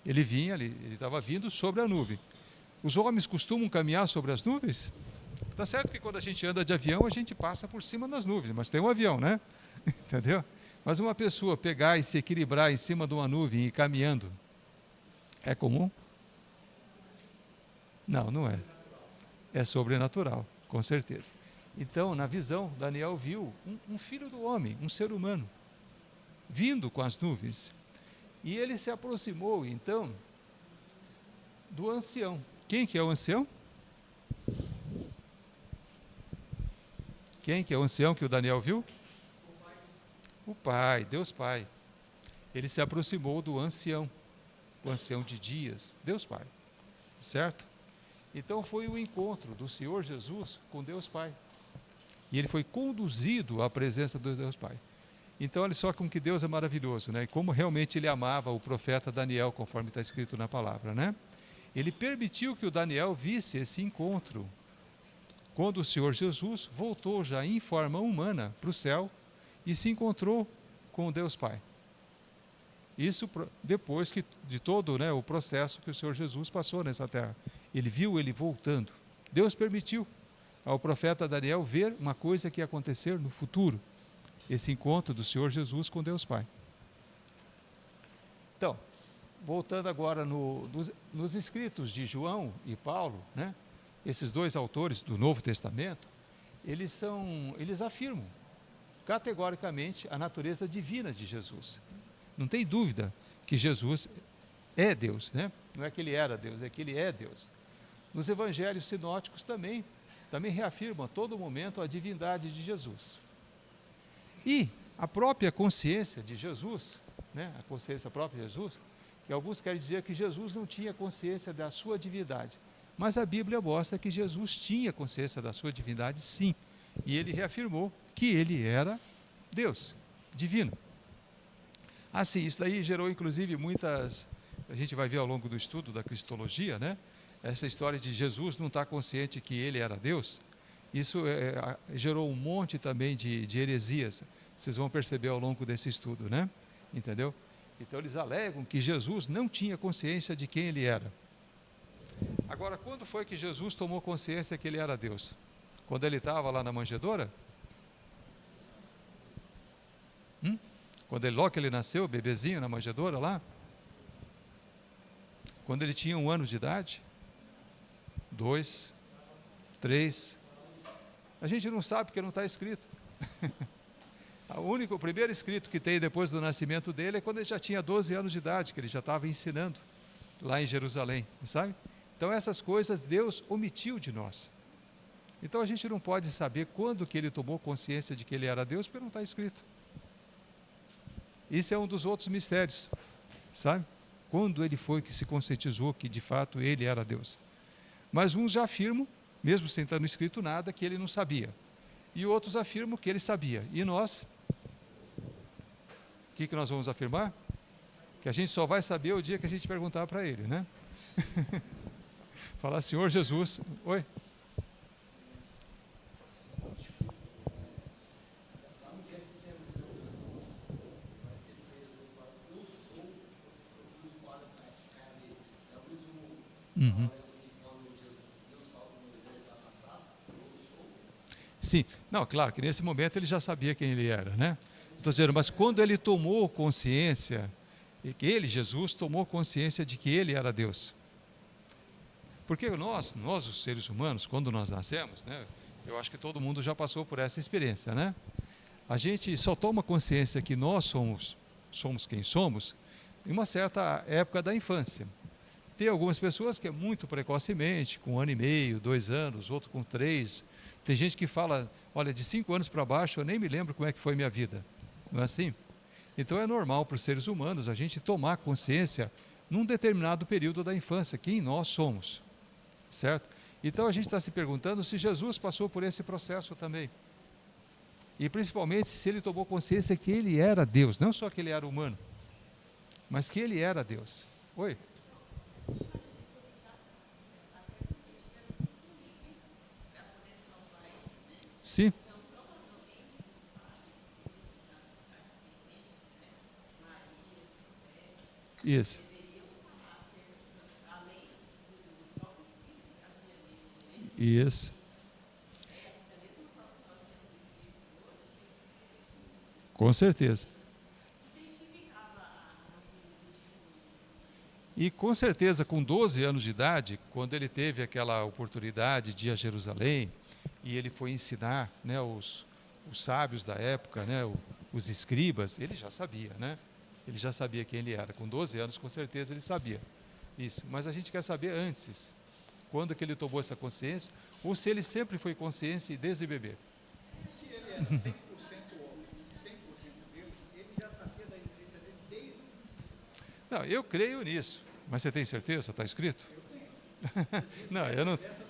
Ele estava vindo sobre a nuvem. Os homens costumam caminhar sobre as nuvens? Tá certo que quando a gente anda de avião, a gente passa por cima das nuvens, mas tem um avião, né? Entendeu? Mas uma pessoa pegar e se equilibrar em cima de uma nuvem e ir caminhando, é comum? Não, não é. É sobrenatural, com certeza. Então, na visão, Daniel viu um filho do homem, um ser humano, vindo com as nuvens. E ele se aproximou, então, do ancião. Quem que é o ancião? Quem que é o ancião que o Daniel viu? O Pai, Deus Pai. Ele se aproximou do ancião, o ancião de dias, Deus Pai. Certo? Então foi o encontro do Senhor Jesus com Deus Pai. E ele foi conduzido à presença do Deus Pai. Então, olha só como que Deus é maravilhoso, né? E como realmente ele amava o profeta Daniel, conforme está escrito na palavra, né? Ele permitiu que o Daniel visse esse encontro, quando o Senhor Jesus voltou já em forma humana para o céu e se encontrou com Deus Pai. Isso depois de todo, né, o processo que o Senhor Jesus passou nessa terra. Ele viu ele voltando. Deus permitiu ao profeta Daniel ver uma coisa que ia acontecer no futuro. Esse encontro do Senhor Jesus com Deus Pai. Então, voltando agora nos escritos de João e Paulo, né, esses dois autores do Novo Testamento, eles afirmam categoricamente a natureza divina de Jesus. Não tem dúvida que Jesus é Deus, né? Não é que ele era Deus, é que ele é Deus. Nos evangelhos sinóticos também reafirmam a todo momento a divindade de Jesus. E a própria consciência de Jesus, né? A consciência própria de Jesus, que alguns querem dizer que Jesus não tinha consciência da sua divindade. Mas a Bíblia mostra que Jesus tinha consciência da sua divindade, sim. E ele reafirmou que ele era Deus, divino. Assim, isso daí gerou inclusive muitas... A gente vai ver ao longo do estudo da cristologia, né? Essa história de Jesus não estar consciente que ele era Deus. Isso gerou um monte também de heresias. Vocês vão perceber ao longo desse estudo, né? Entendeu? Então eles alegam que Jesus não tinha consciência de quem ele era. Agora, quando foi que Jesus tomou consciência que ele era Deus? Quando ele estava lá na manjedoura? Logo que ele nasceu, bebezinho na manjedoura lá? Quando ele tinha 1 ano de idade? 2, 3. A gente não sabe porque não está escrito. O primeiro escrito que tem depois do nascimento dele é quando ele já tinha 12 anos de idade, que ele já estava ensinando lá em Jerusalém, sabe? Então essas coisas Deus omitiu de nós. Então a gente não pode saber quando que ele tomou consciência de que ele era Deus, porque não está escrito. Isso é um dos outros mistérios, sabe? Quando ele foi que se conscientizou que de fato ele era Deus. Mas uns já afirmam, mesmo sem estar no escrito nada, que ele não sabia. E outros afirmam que ele sabia. E nós, o que nós vamos afirmar? Que a gente só vai saber o dia que a gente perguntar para ele, né? Falar, Senhor Jesus, oi? Uhum. Sim, não, claro que nesse momento ele já sabia quem ele era, né? Estou dizendo, mas quando ele tomou consciência, e que ele, Jesus, tomou consciência de que ele era Deus. Porque nós os seres humanos, quando nós nascemos, né? Eu acho que todo mundo já passou por essa experiência, né? A gente só toma consciência que nós somos quem somos em uma certa época da infância. Tem algumas pessoas que é muito precocemente, com 1 ano e meio, 2 anos, outro com 3. Tem gente que fala, olha, de 5 anos para baixo eu nem me lembro como é que foi minha vida. Não é assim? Então é normal para os seres humanos a gente tomar consciência num determinado período da infância, quem nós somos. Certo? Então a gente está se perguntando se Jesus passou por esse processo também. E principalmente se ele tomou consciência que ele era Deus, não só que ele era humano, mas que ele era Deus. Oi? Sim. Isso. Isso. Com certeza. E com certeza, com 12 anos de idade, quando ele teve aquela oportunidade de ir a Jerusalém, e ele foi ensinar, né, os sábios da época, né, os escribas, ele já sabia, né? Ele já sabia quem ele era. Com 12 anos, com certeza, ele sabia isso. Mas a gente quer saber antes, quando que ele tomou essa consciência, ou se ele sempre foi consciente desde bebê. Se ele era 100% homem, 100% Deus, ele já sabia da existência dele desde o princípio. Não, eu creio nisso. Mas você tem certeza? Está escrito? Eu tenho. Não, eu não... Essa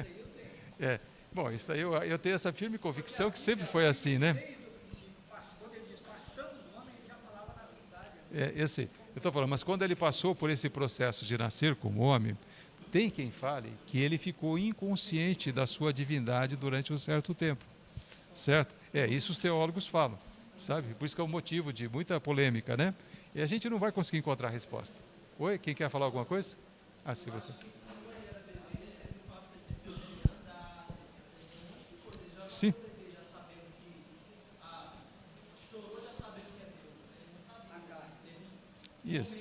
aí eu tenho. Bom, isso daí eu tenho essa firme convicção que sempre foi assim, né? Desde o princípio, quando ele diz, Eu estou falando, mas quando ele passou por esse processo de nascer como homem, tem quem fale que ele ficou inconsciente da sua divindade durante um certo tempo, certo? Isso os teólogos falam, sabe? Por isso que é um motivo de muita polêmica, né? E a gente não vai conseguir encontrar a resposta. Oi, quem quer falar alguma coisa? Se você. Sim. Isso.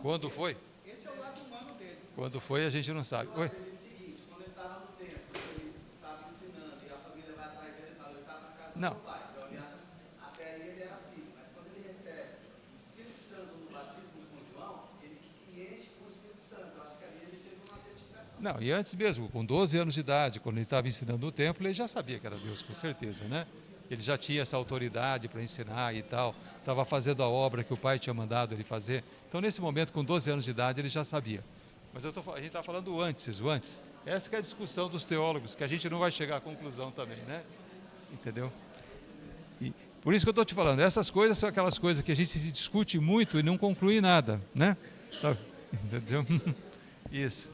Quando foi? Esse é o lado humano dele. Quando foi, a gente não sabe. Oi? Quando ele estava no templo, ele estava ensinando e a família vai atrás dele e fala, eu estava na casa do Não. meu pai. Então ele acha, até aí ele era filho, mas quando ele recebe o Espírito Santo no batismo com João, ele se enche com o Espírito Santo. Eu acho que ali ele teve uma identificação. Não, e antes mesmo, com 12 anos de idade, quando ele estava ensinando no templo, ele já sabia que era Deus, com certeza, né? Ele já tinha essa autoridade para ensinar e tal, estava fazendo a obra que o pai tinha mandado ele fazer. Então, nesse momento, com 12 anos de idade, ele já sabia. Mas a gente está falando o antes. Essa que é a discussão dos teólogos, que a gente não vai chegar à conclusão também, né? Entendeu? E por isso que eu estou te falando, essas coisas são aquelas coisas que a gente se discute muito e não conclui nada, né? Entendeu? Isso.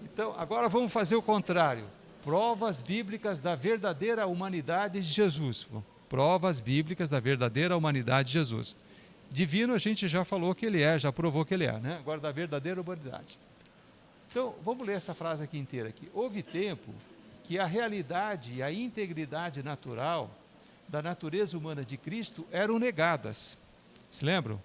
Então, agora vamos fazer o contrário. Provas bíblicas da verdadeira humanidade de Jesus. Provas bíblicas da verdadeira humanidade de Jesus. Divino a gente já falou que ele é, já provou que ele é, né? Agora da verdadeira humanidade. Então, vamos ler essa frase aqui inteira aqui. Houve tempo que a realidade e a integridade natural da natureza humana de Cristo eram negadas. Se lembram?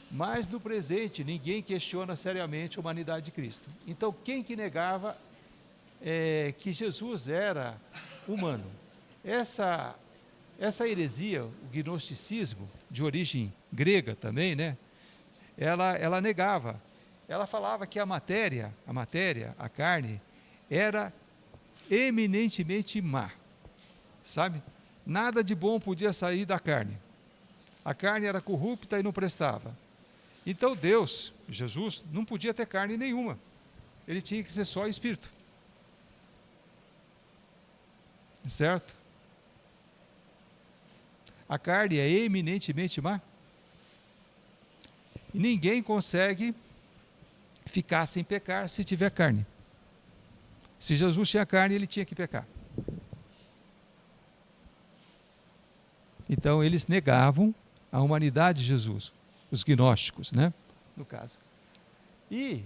Mas no presente ninguém questiona seriamente a humanidade de Cristo. Então, quem que negava que Jesus era humano? Essa heresia, o gnosticismo, de origem grega também, né? Ela negava. Ela falava que a matéria, a carne, era eminentemente má. Sabe? Nada de bom podia sair da carne. A carne era corrupta e não prestava. Então Deus, Jesus, não podia ter carne nenhuma. Ele tinha que ser só espírito. Certo? A carne é eminentemente má. E ninguém consegue ficar sem pecar se tiver carne. Se Jesus tinha carne, ele tinha que pecar. Então, eles negavam a humanidade de Jesus, os gnósticos, né? No caso. E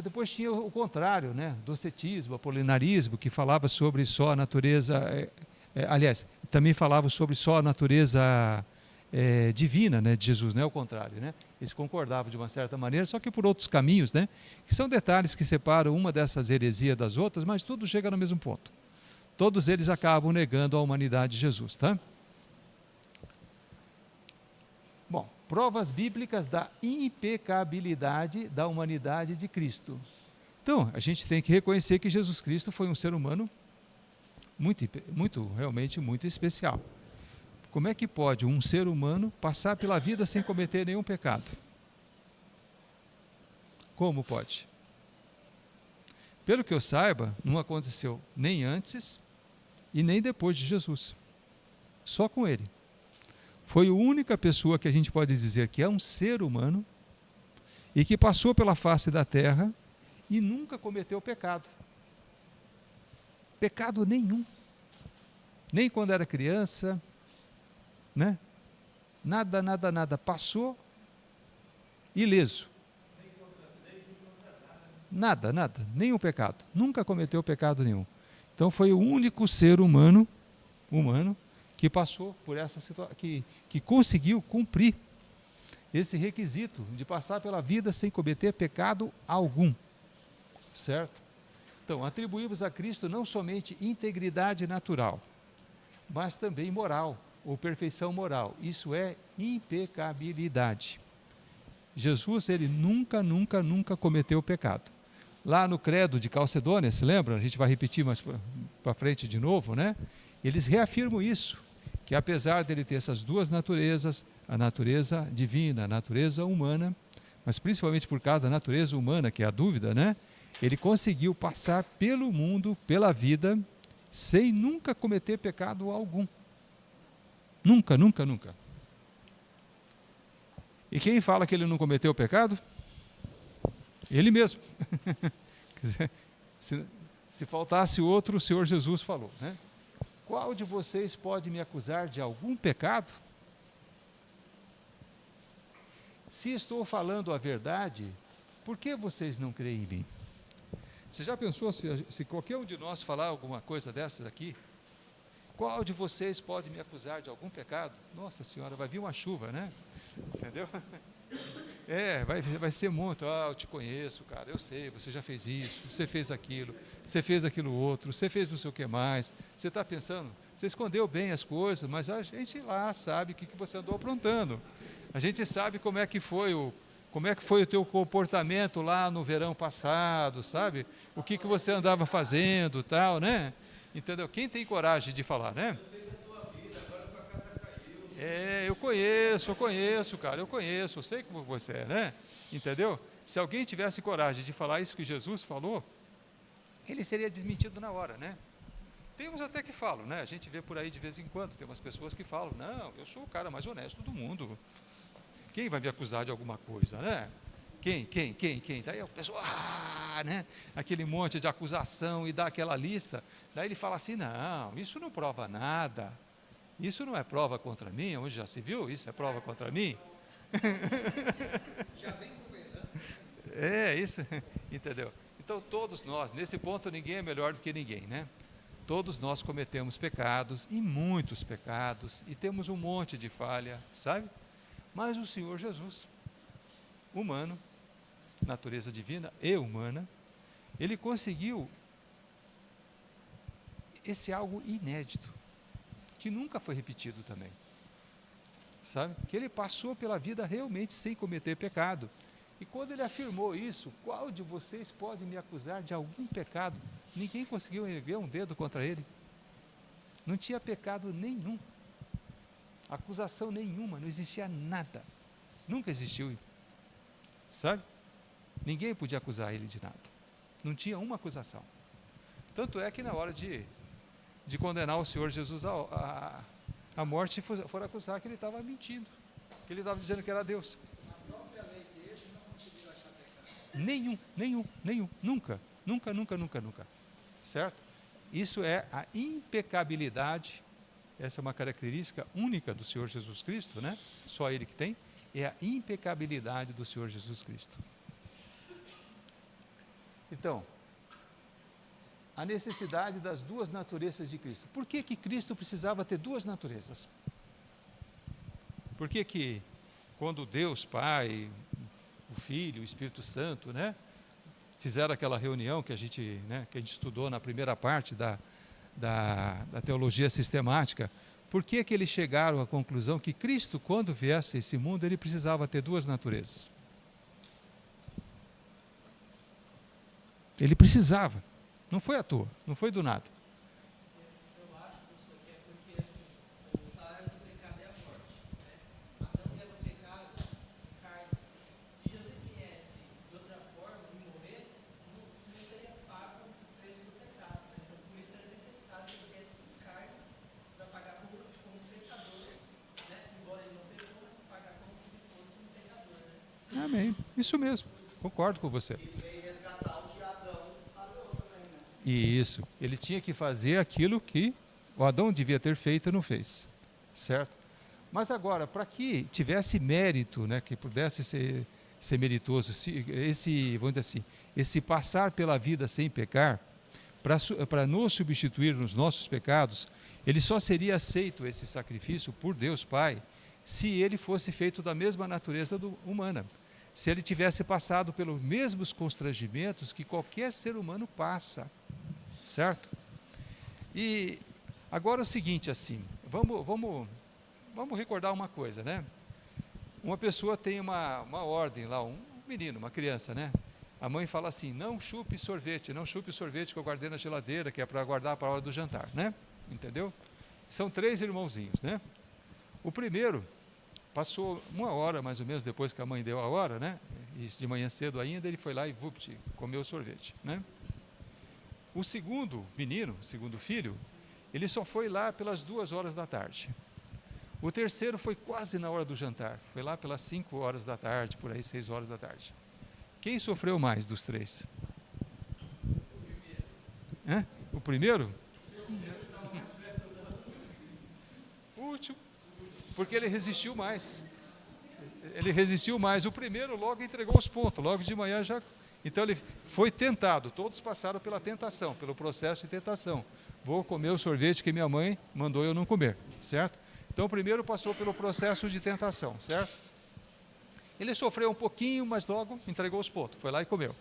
depois tinha o contrário, né? Docetismo, apolinarismo, que falava sobre só a natureza... aliás, também falava sobre só a natureza divina, né, de Jesus, não é o contrário, né? Eles concordavam de uma certa maneira, só que por outros caminhos, né? Que são detalhes que separam uma dessas heresias das outras, mas tudo chega no mesmo ponto. Todos eles acabam negando a humanidade de Jesus, tá? Bom, provas bíblicas da impecabilidade da humanidade de Cristo. Então, a gente tem que reconhecer que Jesus Cristo foi um ser humano realmente muito especial. Como é que pode um ser humano passar pela vida sem cometer nenhum pecado? Como pode? Pelo que eu saiba, não aconteceu nem antes e nem depois de Jesus. Só com ele. Foi a única pessoa que a gente pode dizer que é um ser humano e que passou pela face da terra e nunca cometeu pecado. Pecado nenhum. Nem quando era criança, né? Nada. Passou ileso. Nada. Nenhum pecado. Nunca cometeu pecado nenhum. Então foi o único ser humano que passou por essa situação, que conseguiu cumprir esse requisito de passar pela vida sem cometer pecado algum. Certo? Então, atribuímos a Cristo não somente integridade natural, mas também moral, ou perfeição moral. Isso é impecabilidade. Jesus, ele nunca cometeu pecado. Lá no credo de Calcedônia, se lembra? A gente vai repetir mais para frente de novo, né? Eles reafirmam isso, que apesar dele ter essas duas naturezas, a natureza divina, a natureza humana, mas principalmente por causa da natureza humana, que é a dúvida, né? Ele conseguiu passar pelo mundo, pela vida, sem nunca cometer pecado algum. Nunca, nunca, nunca. E quem fala que ele não cometeu o pecado? Ele mesmo. Quer dizer, se faltasse outro, o Senhor Jesus falou, né? Qual de vocês pode me acusar de algum pecado? Se estou falando a verdade, por que vocês não creem em mim? Você já pensou se qualquer um de nós falar alguma coisa dessas aqui? Qual de vocês pode me acusar de algum pecado? Nossa Senhora, vai vir uma chuva, né? Entendeu? Vai ser muito. Eu te conheço, cara, eu sei, você já fez isso, você fez aquilo outro, você fez não sei o que mais. Você está pensando, você escondeu bem as coisas, mas a gente lá sabe o que você andou aprontando. A gente sabe como é que foi o teu comportamento lá no verão passado, sabe? O que você andava fazendo, tal, né? Entendeu? Quem tem coragem de falar, né? Eu conheço, cara, eu sei como você é, né? Entendeu? Se alguém tivesse coragem de falar isso que Jesus falou, ele seria desmentido na hora, né? Tem uns até que falam, né? A gente vê por aí de vez em quando, tem umas pessoas que falam, não, eu sou o cara mais honesto do mundo. Quem vai me acusar de alguma coisa, né? Quem? Daí a pessoa, né? Aquele monte de acusação e dá aquela lista. Daí ele fala assim, não, isso não prova nada. Isso não é prova contra mim, onde já se viu? Isso é prova contra mim? Já vem com herança. Isso, entendeu? Então todos nós, nesse ponto ninguém é melhor do que ninguém, né? Todos nós cometemos pecados, e muitos pecados, e temos um monte de falha, sabe? Mas o Senhor Jesus, humano, natureza divina e humana, ele conseguiu esse algo inédito, que nunca foi repetido também, sabe? Que ele passou pela vida realmente sem cometer pecado. E quando ele afirmou isso, qual de vocês pode me acusar de algum pecado? Ninguém conseguiu erguer um dedo contra ele. Não tinha pecado nenhum, acusação nenhuma, não existia nada, nunca existiu, sabe? Ninguém podia acusar ele de nada, não tinha uma acusação. Tanto é que na hora de condenar o Senhor Jesus à morte, foram acusar que ele estava mentindo, que ele estava dizendo que era Deus. A própria lei dele não conseguiu achar pecado. Nenhum, nunca, certo? Isso é a impecabilidade, essa é uma característica única do Senhor Jesus Cristo, né? Só Ele que tem, é a impecabilidade do Senhor Jesus Cristo. Então, a necessidade das duas naturezas de Cristo. Por que Cristo precisava ter duas naturezas? Por que quando Deus Pai, o Filho, o Espírito Santo, né, fizeram aquela reunião que a gente estudou na primeira parte da teologia sistemática, por que eles chegaram à conclusão que Cristo, quando viesse a esse mundo, ele precisava ter duas naturezas? Ele precisava. Não foi à toa, não foi do nada. Eu acho, professor, que é porque assim, o salário do pecado é a morte, né? Adão era o pecado, carne. Se Jesus viesse de outra forma e morresse, não teria pago o preço do pecado, né? Então, por isso era necessário que ele viesse em carne para pagar como pecador, né? Embora ele não tenha como pagar como se fosse um pecador, né? Amém. Isso mesmo, concordo com você. Ele veio resgatar o que Adão falhou também, né? E isso, ele tinha que fazer aquilo que o Adão devia ter feito e não fez, certo? Mas agora, para que tivesse mérito, né, que pudesse ser meritoso, vamos dizer assim, esse passar pela vida sem pecar, para nos substituir nos nossos pecados, ele só seria aceito esse sacrifício por Deus Pai, se ele fosse feito da mesma natureza humana, se ele tivesse passado pelos mesmos constrangimentos que qualquer ser humano passa, certo? E agora o seguinte, assim, vamos recordar uma coisa, né? Uma pessoa tem uma ordem lá, um menino, uma criança, né? A mãe fala assim, não chupe sorvete que eu guardei na geladeira, que é para guardar para a hora do jantar, né? Entendeu? São 3 irmãozinhos, né? O primeiro passou 1 hora, mais ou menos, depois que a mãe deu a hora, né? E de manhã cedo ainda, ele foi lá e comeu o sorvete, né? O segundo menino, o segundo filho, ele só foi lá pelas 2 horas da tarde. O terceiro foi quase na hora do jantar, foi lá pelas 5 horas da tarde, por aí 6 horas da tarde. Quem sofreu mais dos três? Hã? O primeiro? O último, porque ele resistiu mais. Ele resistiu mais. O primeiro logo entregou os pontos, logo de manhã já. Então ele foi tentado, todos passaram pela tentação, pelo processo de tentação. Vou comer o sorvete que minha mãe mandou eu não comer, certo? Então o primeiro passou pelo processo de tentação, certo? Ele sofreu um pouquinho, mas logo entregou os pontos, foi lá e comeu.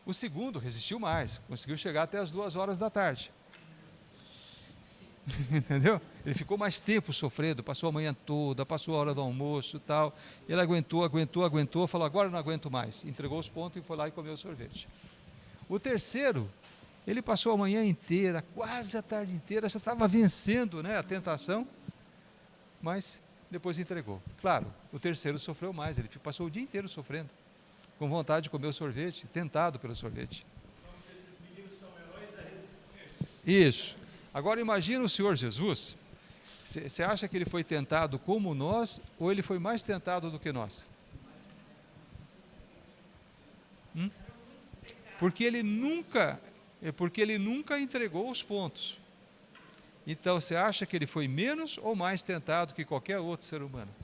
O segundo resistiu mais, conseguiu chegar até as 2 horas da tarde. Entendeu? Ele ficou mais tempo sofrendo, passou a manhã toda, passou a hora do almoço e tal. Ele aguentou, falou, agora eu não aguento mais. Entregou os pontos e foi lá e comeu o sorvete. O terceiro, ele passou a manhã inteira, quase a tarde inteira, já estava vencendo, né, a tentação, mas depois entregou. Claro, o terceiro sofreu mais, ele passou o dia inteiro sofrendo, com vontade de comer o sorvete, tentado pelo sorvete. Esses meninos são heróis da resistência. Isso. Agora imagina o Senhor Jesus, você acha que ele foi tentado como nós, ou ele foi mais tentado do que nós? Porque ele nunca entregou os pontos. Então você acha que ele foi menos ou mais tentado que qualquer outro ser humano?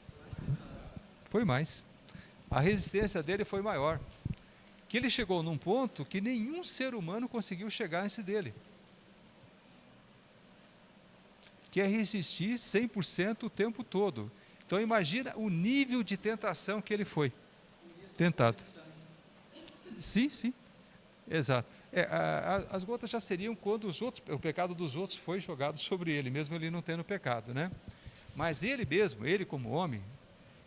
Foi mais. A resistência dele foi maior. Que ele chegou num ponto que nenhum ser humano conseguiu chegar antes dele. Que é resistir 100% o tempo todo. Então imagina o nível de tentação que ele foi tentado. Sim, sim, exato. As gotas já seriam quando o pecado dos outros foi jogado sobre ele, mesmo ele não tendo pecado, né? Mas ele mesmo, ele como homem,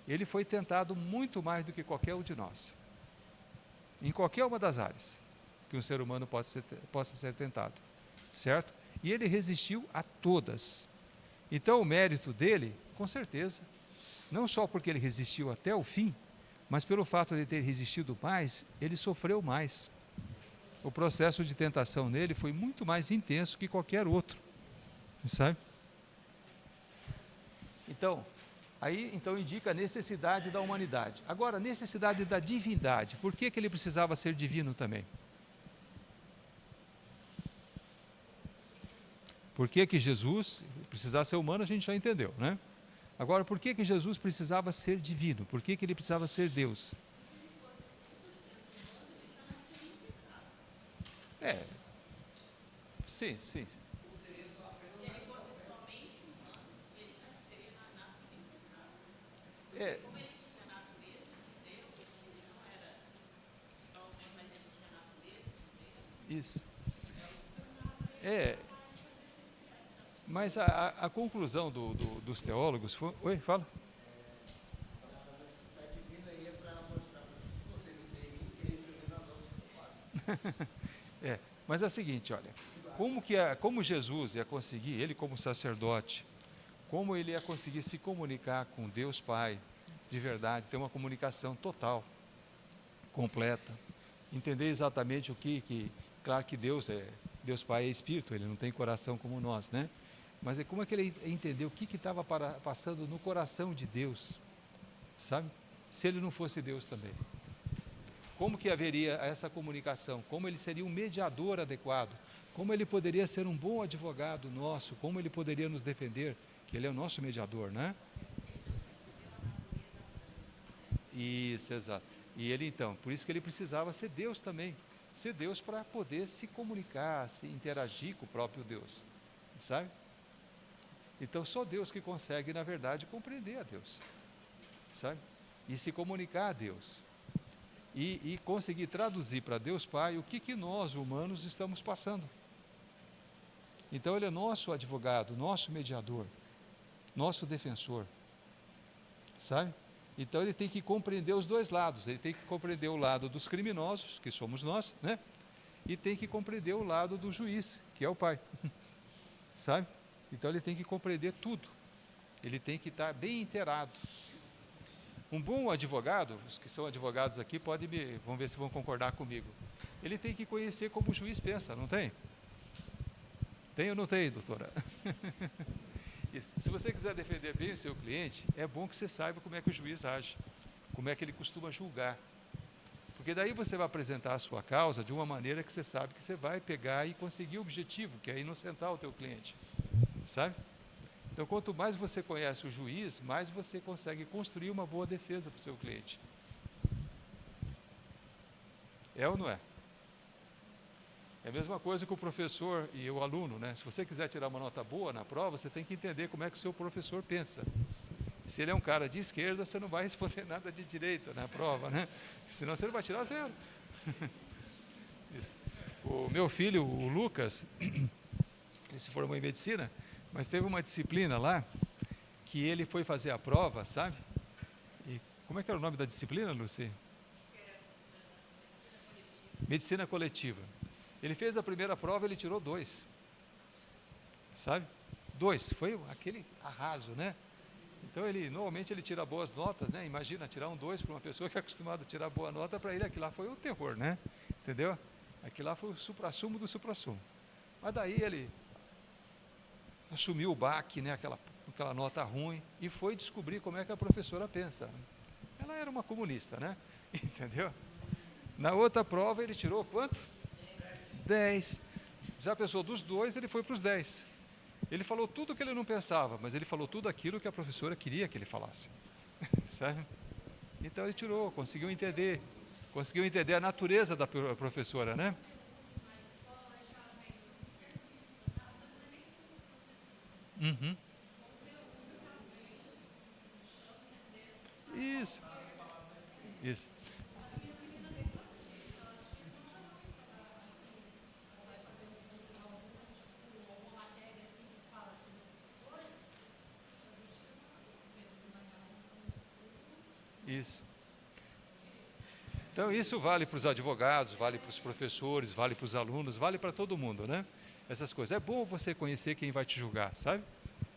ele foi tentado muito mais do que qualquer um de nós. Em qualquer uma das áreas que um ser humano possa ser tentado, certo? E ele resistiu a todas. Então o mérito dele, com certeza, não só porque ele resistiu até o fim, mas pelo fato de ter resistido mais, ele sofreu mais. O processo de tentação nele foi muito mais intenso que qualquer outro, sabe? Então indica a necessidade da humanidade. Agora, a necessidade da divindade. Por que ele precisava ser divino também? Por que Jesus precisava ser humano, a gente já entendeu, né? Agora, por que Jesus precisava ser divino? Por que ele precisava ser Deus? Sim, sim. É, isso. Mas a conclusão dos teólogos foi... Oi, fala. A necessidade divina aí é para mostrar se você viver em mim, querer viver nas obras que eu faço. Mas é o seguinte, olha, como Jesus ia conseguir, ele como sacerdote, como ele ia conseguir se comunicar com Deus Pai, de verdade, ter uma comunicação total, completa, entender exatamente claro que Deus Pai é Espírito, ele não tem coração como nós, né? Mas como é que ele entendeu o que estava passando no coração de Deus, sabe? Se ele não fosse Deus também. Como que haveria essa comunicação? Como ele seria um mediador adequado? Como ele poderia ser um bom advogado nosso? Como ele poderia nos defender? Que ele é o nosso mediador, né? Isso, exato. E ele então, por isso que ele precisava ser Deus também. Ser Deus para poder se comunicar, se interagir com o próprio Deus, sabe? Então só Deus que consegue, na verdade, compreender a Deus, sabe? E se comunicar a Deus. E conseguir traduzir para Deus Pai o que nós, humanos, estamos passando. Então ele é nosso advogado, nosso mediador, nosso defensor, sabe? Então ele tem que compreender os dois lados, ele tem que compreender o lado dos criminosos, que somos nós, né? E tem que compreender o lado do juiz, que é o Pai, sabe? Então ele tem que compreender tudo, ele tem que estar bem inteirado. Um bom advogado, os que são advogados aqui vamos ver se vão concordar comigo, ele tem que conhecer como o juiz pensa, não tem? Tem ou não tem, doutora? Se você quiser defender bem o seu cliente, é bom que você saiba como é que o juiz age, como é que ele costuma julgar. Porque daí você vai apresentar a sua causa de uma maneira que você sabe que você vai pegar e conseguir o objetivo, que é inocentar o teu cliente, sabe? Então, quanto mais você conhece o juiz, mais você consegue construir uma boa defesa para o seu cliente. É ou não é? É a mesma coisa que o professor e o aluno, né? Se você quiser tirar uma nota boa na prova, você tem que entender como é que o seu professor pensa. Se ele é um cara de esquerda, você não vai responder nada de direita na prova, né? Senão você não vai tirar 0. Isso. O meu filho, o Lucas, ele se formou em medicina, mas teve uma disciplina lá que ele foi fazer a prova, sabe? E como é que era o nome da disciplina, Luci? Medicina coletiva. Ele fez a primeira prova, ele tirou 2. Sabe? 2, foi aquele arraso, né? Então, normalmente ele tira boas notas, né? Imagina, tirar um 2 para uma pessoa que é acostumada a tirar boa nota, para ele aquilo lá foi o terror, né? Entendeu? Aquilo lá foi o suprassumo do suprassumo. Mas daí ele assumiu o baque, né? Aquela nota ruim, e foi descobrir como é que a professora pensa. Ela era uma comunista, né? Entendeu? Na outra prova ele tirou quanto? 10. Já pensou, dos 2 ele foi para os 10. Ele falou tudo o que ele não pensava, mas ele falou tudo aquilo que a professora queria que ele falasse. Sabe? Então ele tirou, conseguiu entender a natureza da professora, né? Uhum. Isso. Isso. Isso. Então, isso vale para os advogados, vale para os professores, vale para os alunos, vale para todo mundo, né? Essas coisas. É bom você conhecer quem vai te julgar, sabe?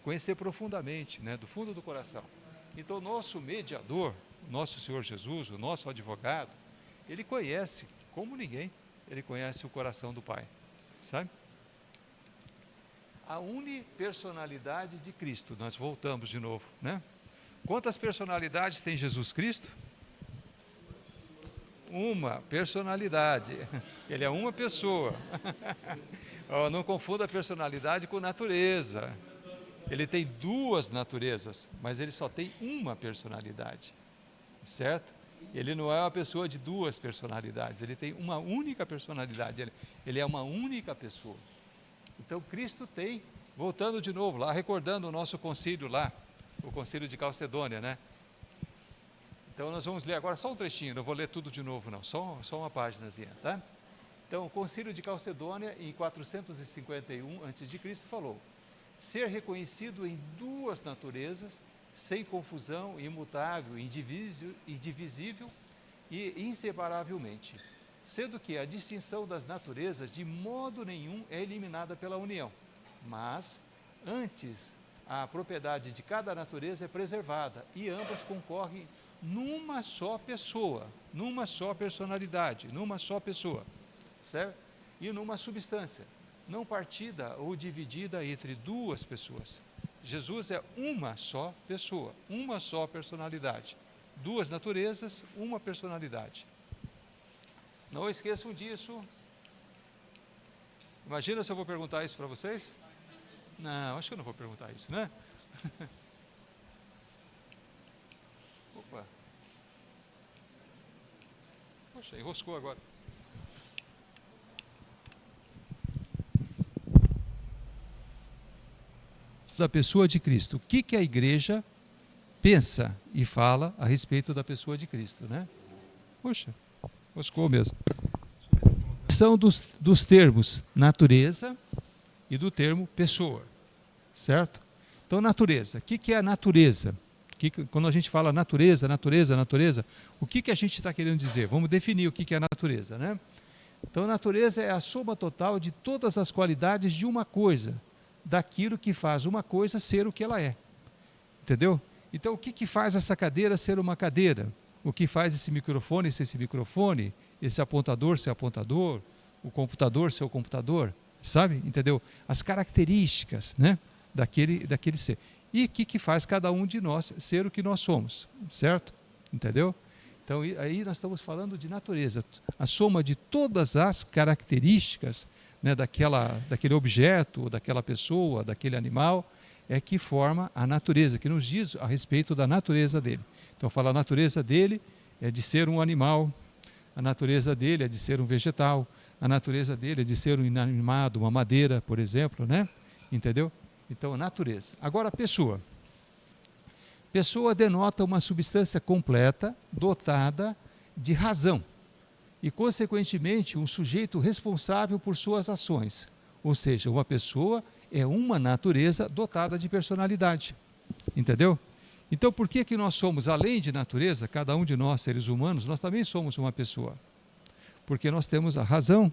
Conhecer profundamente, né? Do fundo do coração. Então, o nosso mediador, o nosso Senhor Jesus, o nosso advogado, ele conhece, como ninguém, ele conhece o coração do Pai, sabe? A unipersonalidade de Cristo, nós voltamos de novo, né? Quantas personalidades tem Jesus Cristo? Uma personalidade. Ele é uma pessoa. Não confunda a personalidade com natureza. Ele tem 2 naturezas, mas ele só tem uma personalidade. Certo? Ele não é uma pessoa de 2 personalidades, ele tem uma única personalidade, ele é uma única pessoa. Então Cristo tem, voltando de novo lá, recordando o nosso concílio lá, o concílio de Calcedônia, né? Então nós vamos ler agora só um trechinho, não vou ler tudo de novo não, só uma páginazinha, tá? Então o concílio de Calcedônia em 451 a.C. falou: ser reconhecido em 2 naturezas, sem confusão, imutável, indivisível e inseparavelmente, sendo que a distinção das naturezas de modo nenhum é eliminada pela união, mas antes a propriedade de cada natureza é preservada e ambas concorrem numa só pessoa, numa só personalidade, numa só pessoa, certo? E numa substância, não partida ou dividida entre 2 pessoas. Jesus é uma só pessoa, uma só personalidade, 2 naturezas, uma personalidade. Não esqueçam disso. Imagina se eu vou perguntar isso para vocês? Não, acho que eu não vou perguntar isso, né? Opa. Poxa, enroscou agora. Da pessoa de Cristo. O que a igreja pensa e fala a respeito da pessoa de Cristo, né? Poxa, enroscou mesmo. São dos termos natureza e do termo pessoa, certo? Então, natureza. O que é a natureza? Quando a gente fala natureza, o que a gente está querendo dizer? Vamos definir o que é a natureza, né? Então, a natureza é a soma total de todas as qualidades de uma coisa, daquilo que faz uma coisa ser o que ela é. Entendeu? Então, o que faz essa cadeira ser uma cadeira? O que faz esse microfone ser esse microfone? Esse apontador ser o computador ser o computador? Sabe? Entendeu? As características, né, daquele ser. E o que faz cada um de nós ser o que nós somos, certo? Entendeu? Então, aí nós estamos falando de natureza, a soma de todas as características, né, daquele objeto, ou daquela pessoa, daquele animal, é que forma a natureza, que nos diz a respeito da natureza dele. Então, fala a natureza dele é de ser um animal, a natureza dele é de ser um vegetal, a natureza dele é de ser um inanimado, uma madeira, por exemplo, né? Entendeu? Então, a natureza. Agora, a pessoa. Pessoa denota uma substância completa, dotada de razão e, consequentemente, um sujeito responsável por suas ações. Ou seja, uma pessoa é uma natureza dotada de personalidade. Entendeu? Então, por que nós somos, além de natureza, cada um de nós, seres humanos, nós também somos uma pessoa? Porque nós temos a razão,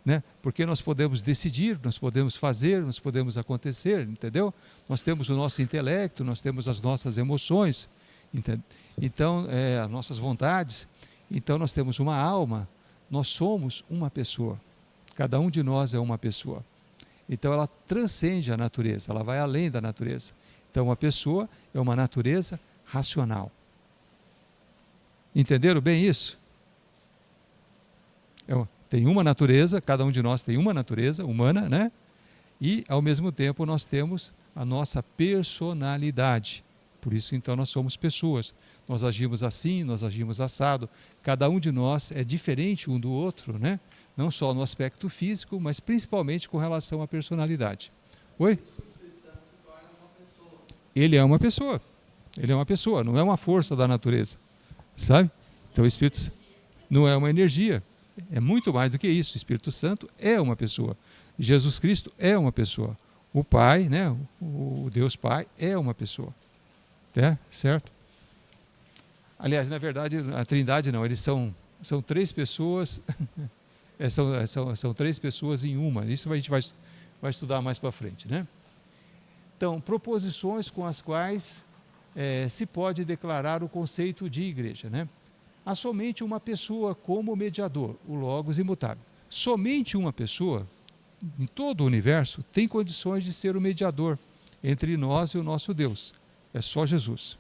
né? Porque nós podemos decidir, nós podemos fazer, nós podemos acontecer, entendeu? Nós temos o nosso intelecto, nós temos as nossas emoções, entende? Então, as nossas vontades. Então, nós temos uma alma, nós somos uma pessoa. Cada um de nós é uma pessoa. Então, ela transcende a natureza, ela vai além da natureza. Então, uma pessoa é uma natureza racional. Entenderam bem isso? Tem uma natureza, cada um de nós tem uma natureza humana, né? E, ao mesmo tempo, nós temos a nossa personalidade. Por isso, então, nós somos pessoas. Nós agimos assim, nós agimos assado. Cada um de nós é diferente um do outro, né? Não só no aspecto físico, mas principalmente com relação à personalidade. Oi? Ele é uma pessoa. Ele é uma pessoa, não é uma força da natureza. Sabe? Então, o Espírito não é uma energia. É muito mais do que isso. O Espírito Santo é uma pessoa. Jesus Cristo é uma pessoa. O Pai, né? O Deus Pai é uma pessoa. Certo? Aliás, na verdade, a Trindade não. Eles são três pessoas. São três pessoas em uma. Isso a gente vai estudar mais para frente, né? Então, proposições com as quais se pode declarar o conceito de igreja, né? Há somente uma pessoa como mediador, o Logos imutável. Somente uma pessoa, em todo o universo, tem condições de ser o mediador entre nós e o nosso Deus. É só Jesus,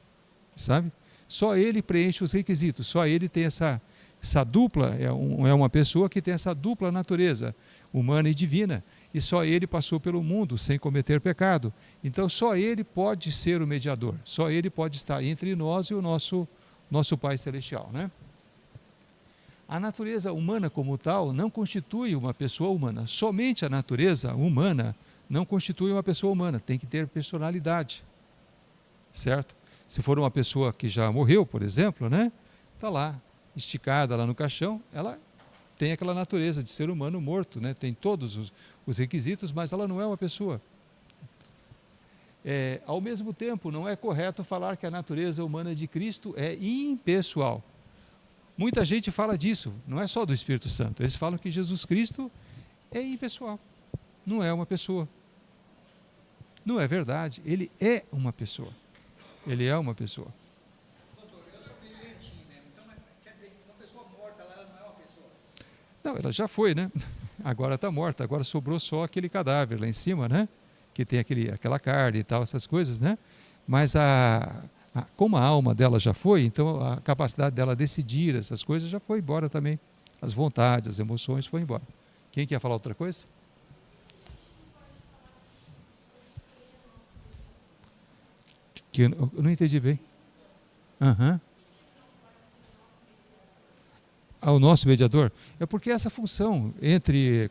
sabe? Só Ele preenche os requisitos, só Ele tem essa dupla, é uma pessoa que tem essa dupla natureza, humana e divina, e só Ele passou pelo mundo sem cometer pecado. Então, só Ele pode ser o mediador, só Ele pode estar entre nós e o nosso Pai Celestial, né? A natureza humana como tal não constitui uma pessoa humana. Somente a natureza humana não constitui uma pessoa humana. Tem que ter personalidade, certo? Se for uma pessoa que já morreu, por exemplo, né? Está lá, esticada lá no caixão, ela tem aquela natureza de ser humano morto, né? Tem todos os requisitos, mas ela não é uma pessoa. Ao mesmo tempo, não é correto falar que a natureza humana de Cristo é impessoal. Muita gente fala disso, não é só do Espírito Santo. Eles falam que Jesus Cristo é impessoal, não é uma pessoa. Não é verdade, ele é uma pessoa. Ele é uma pessoa. Doutor, eu sou meio lentinho mesmo. Então, quer dizer, uma pessoa morta lá, ela não é uma pessoa? Não, ela já foi, né? Agora está morta, agora sobrou só aquele cadáver lá em cima, né? Que tem aquela carne e tal, essas coisas, né? Mas como a alma dela já foi, então a capacidade dela decidir essas coisas já foi embora também. As vontades, as emoções foram embora. Quem quer falar outra coisa? Que eu não entendi bem. Aham. O nosso mediador? É porque essa função,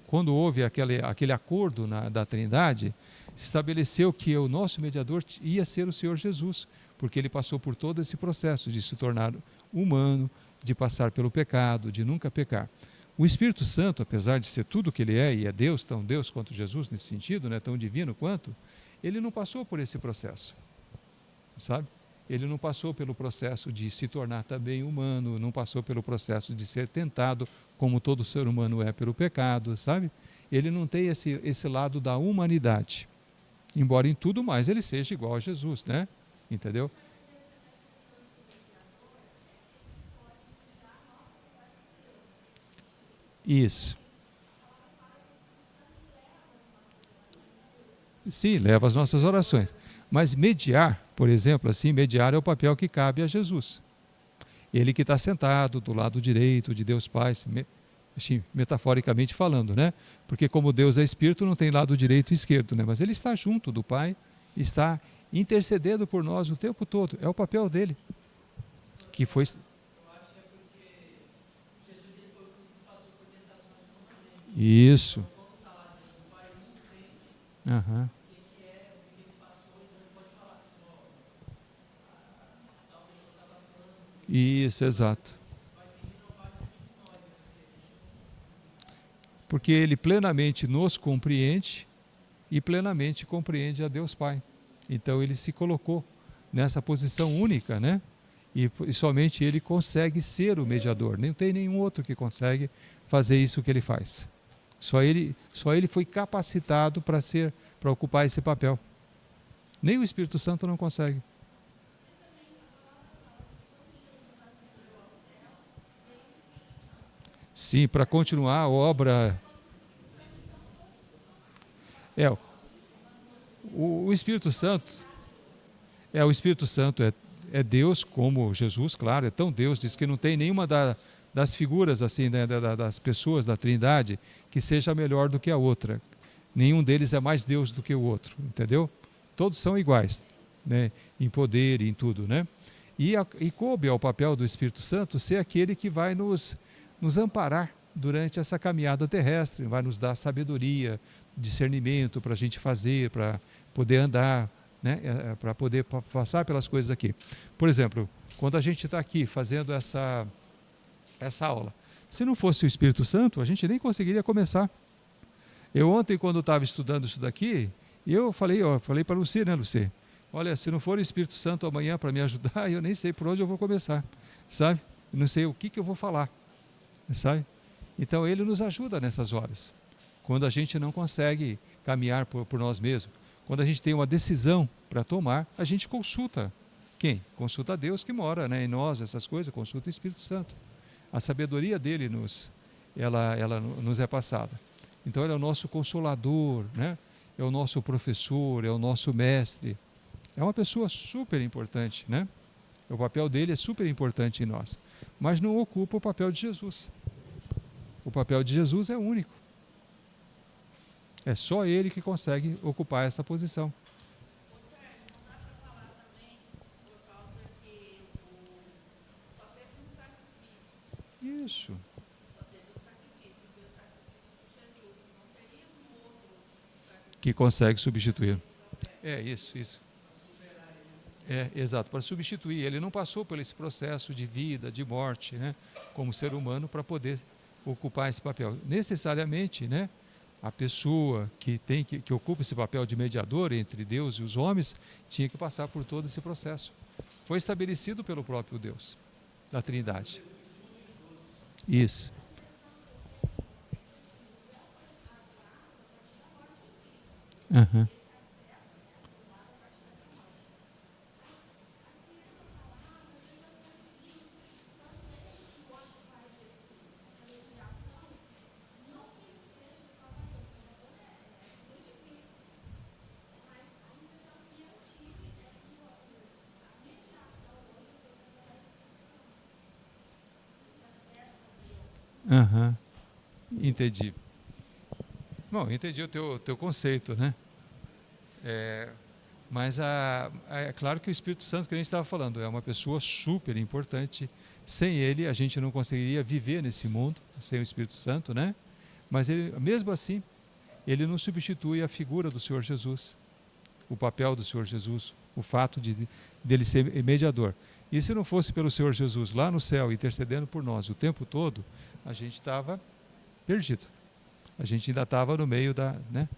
quando houve aquele acordo da Trindade, estabeleceu que o nosso mediador ia ser o Senhor Jesus, porque ele passou por todo esse processo de se tornar humano, de passar pelo pecado, de nunca pecar. O Espírito Santo, apesar de ser tudo o que ele é, e é Deus, tão Deus quanto Jesus nesse sentido, né, tão divino quanto, ele não passou por esse processo, sabe? Ele não passou pelo processo de se tornar também humano, não passou pelo processo de ser tentado, como todo ser humano é pelo pecado, sabe? Ele não tem esse lado da humanidade, embora em tudo mais ele seja igual a Jesus, né? Entendeu? Isso. Sim, leva as nossas orações. Mas mediar, por exemplo, assim, mediar é o papel que cabe a Jesus. Ele que está sentado do lado direito de Deus Pai, assim, metaforicamente falando, né? Porque como Deus é Espírito, não tem lado direito e esquerdo, né? Mas ele está junto do Pai, está intercedendo por nós o tempo todo. É o papel dele, que foi... Isso. Aham. Isso, exato. Porque ele plenamente nos compreende e plenamente compreende a Deus Pai. Então ele se colocou nessa posição única, né? E somente ele consegue ser o mediador. Não tem nenhum outro que consegue fazer isso que ele faz. Só ele foi capacitado para ocupar esse papel. Nem o Espírito Santo não consegue. Sim, para continuar a obra. É, o Espírito Santo, o Espírito Santo é Deus como Jesus, claro, é tão Deus, diz que não tem nenhuma das figuras assim, né, das pessoas da Trindade que seja melhor do que a outra. Nenhum deles é mais Deus do que o outro, entendeu? Todos são iguais, né, em poder e em tudo, né? E coube ao papel do Espírito Santo ser aquele que vai nos amparar durante essa caminhada terrestre, vai nos dar sabedoria, discernimento para a gente fazer, para poder andar, né, para poder passar pelas coisas aqui. Por exemplo, quando a gente está aqui fazendo essa aula, se não fosse o Espírito Santo, a gente nem conseguiria começar. Eu ontem, quando estava estudando isso daqui, eu falei para a Lucy, né, Lucy? Olha, se não for o Espírito Santo amanhã para me ajudar, eu nem sei por onde eu vou começar, sabe? Eu não sei o que eu vou falar, sabe? Então ele nos ajuda nessas horas. Quando a gente não consegue caminhar por nós mesmos, quando a gente tem uma decisão para tomar, a gente consulta. Quem? Consulta a Deus que mora, né, em nós, essas coisas, consulta o Espírito Santo. A sabedoria dele ela nos é passada. Então ele é o nosso consolador, né? É o nosso professor, é o nosso mestre. É uma pessoa super importante, né? O papel dele é super importante em nós. Mas não ocupa o papel de Jesus. O papel de Jesus é único. É só ele que consegue ocupar essa posição. Isso. Que consegue substituir. É isso. Exato, para substituir. Ele não passou por esse processo de vida, de morte, né, como ser humano, para poder ocupar esse papel. Necessariamente, né, a pessoa que ocupa esse papel de mediador entre Deus e os homens tinha que passar por todo esse processo. Foi estabelecido pelo próprio Deus, da Trindade. Isso. Uhum. Uhum. Entendi. Bom, entendi o teu conceito, né? Mas é claro que o Espírito Santo, que a gente estava falando, é uma pessoa super importante. Sem ele, a gente não conseguiria viver nesse mundo, sem o Espírito Santo, né? Mas ele, mesmo assim, ele não substitui a figura do Senhor Jesus, o papel do Senhor Jesus, o fato dele ser mediador. E se não fosse pelo Senhor Jesus lá no céu, intercedendo por nós o tempo todo, a gente estava perdido. A gente ainda estava no meio da... né?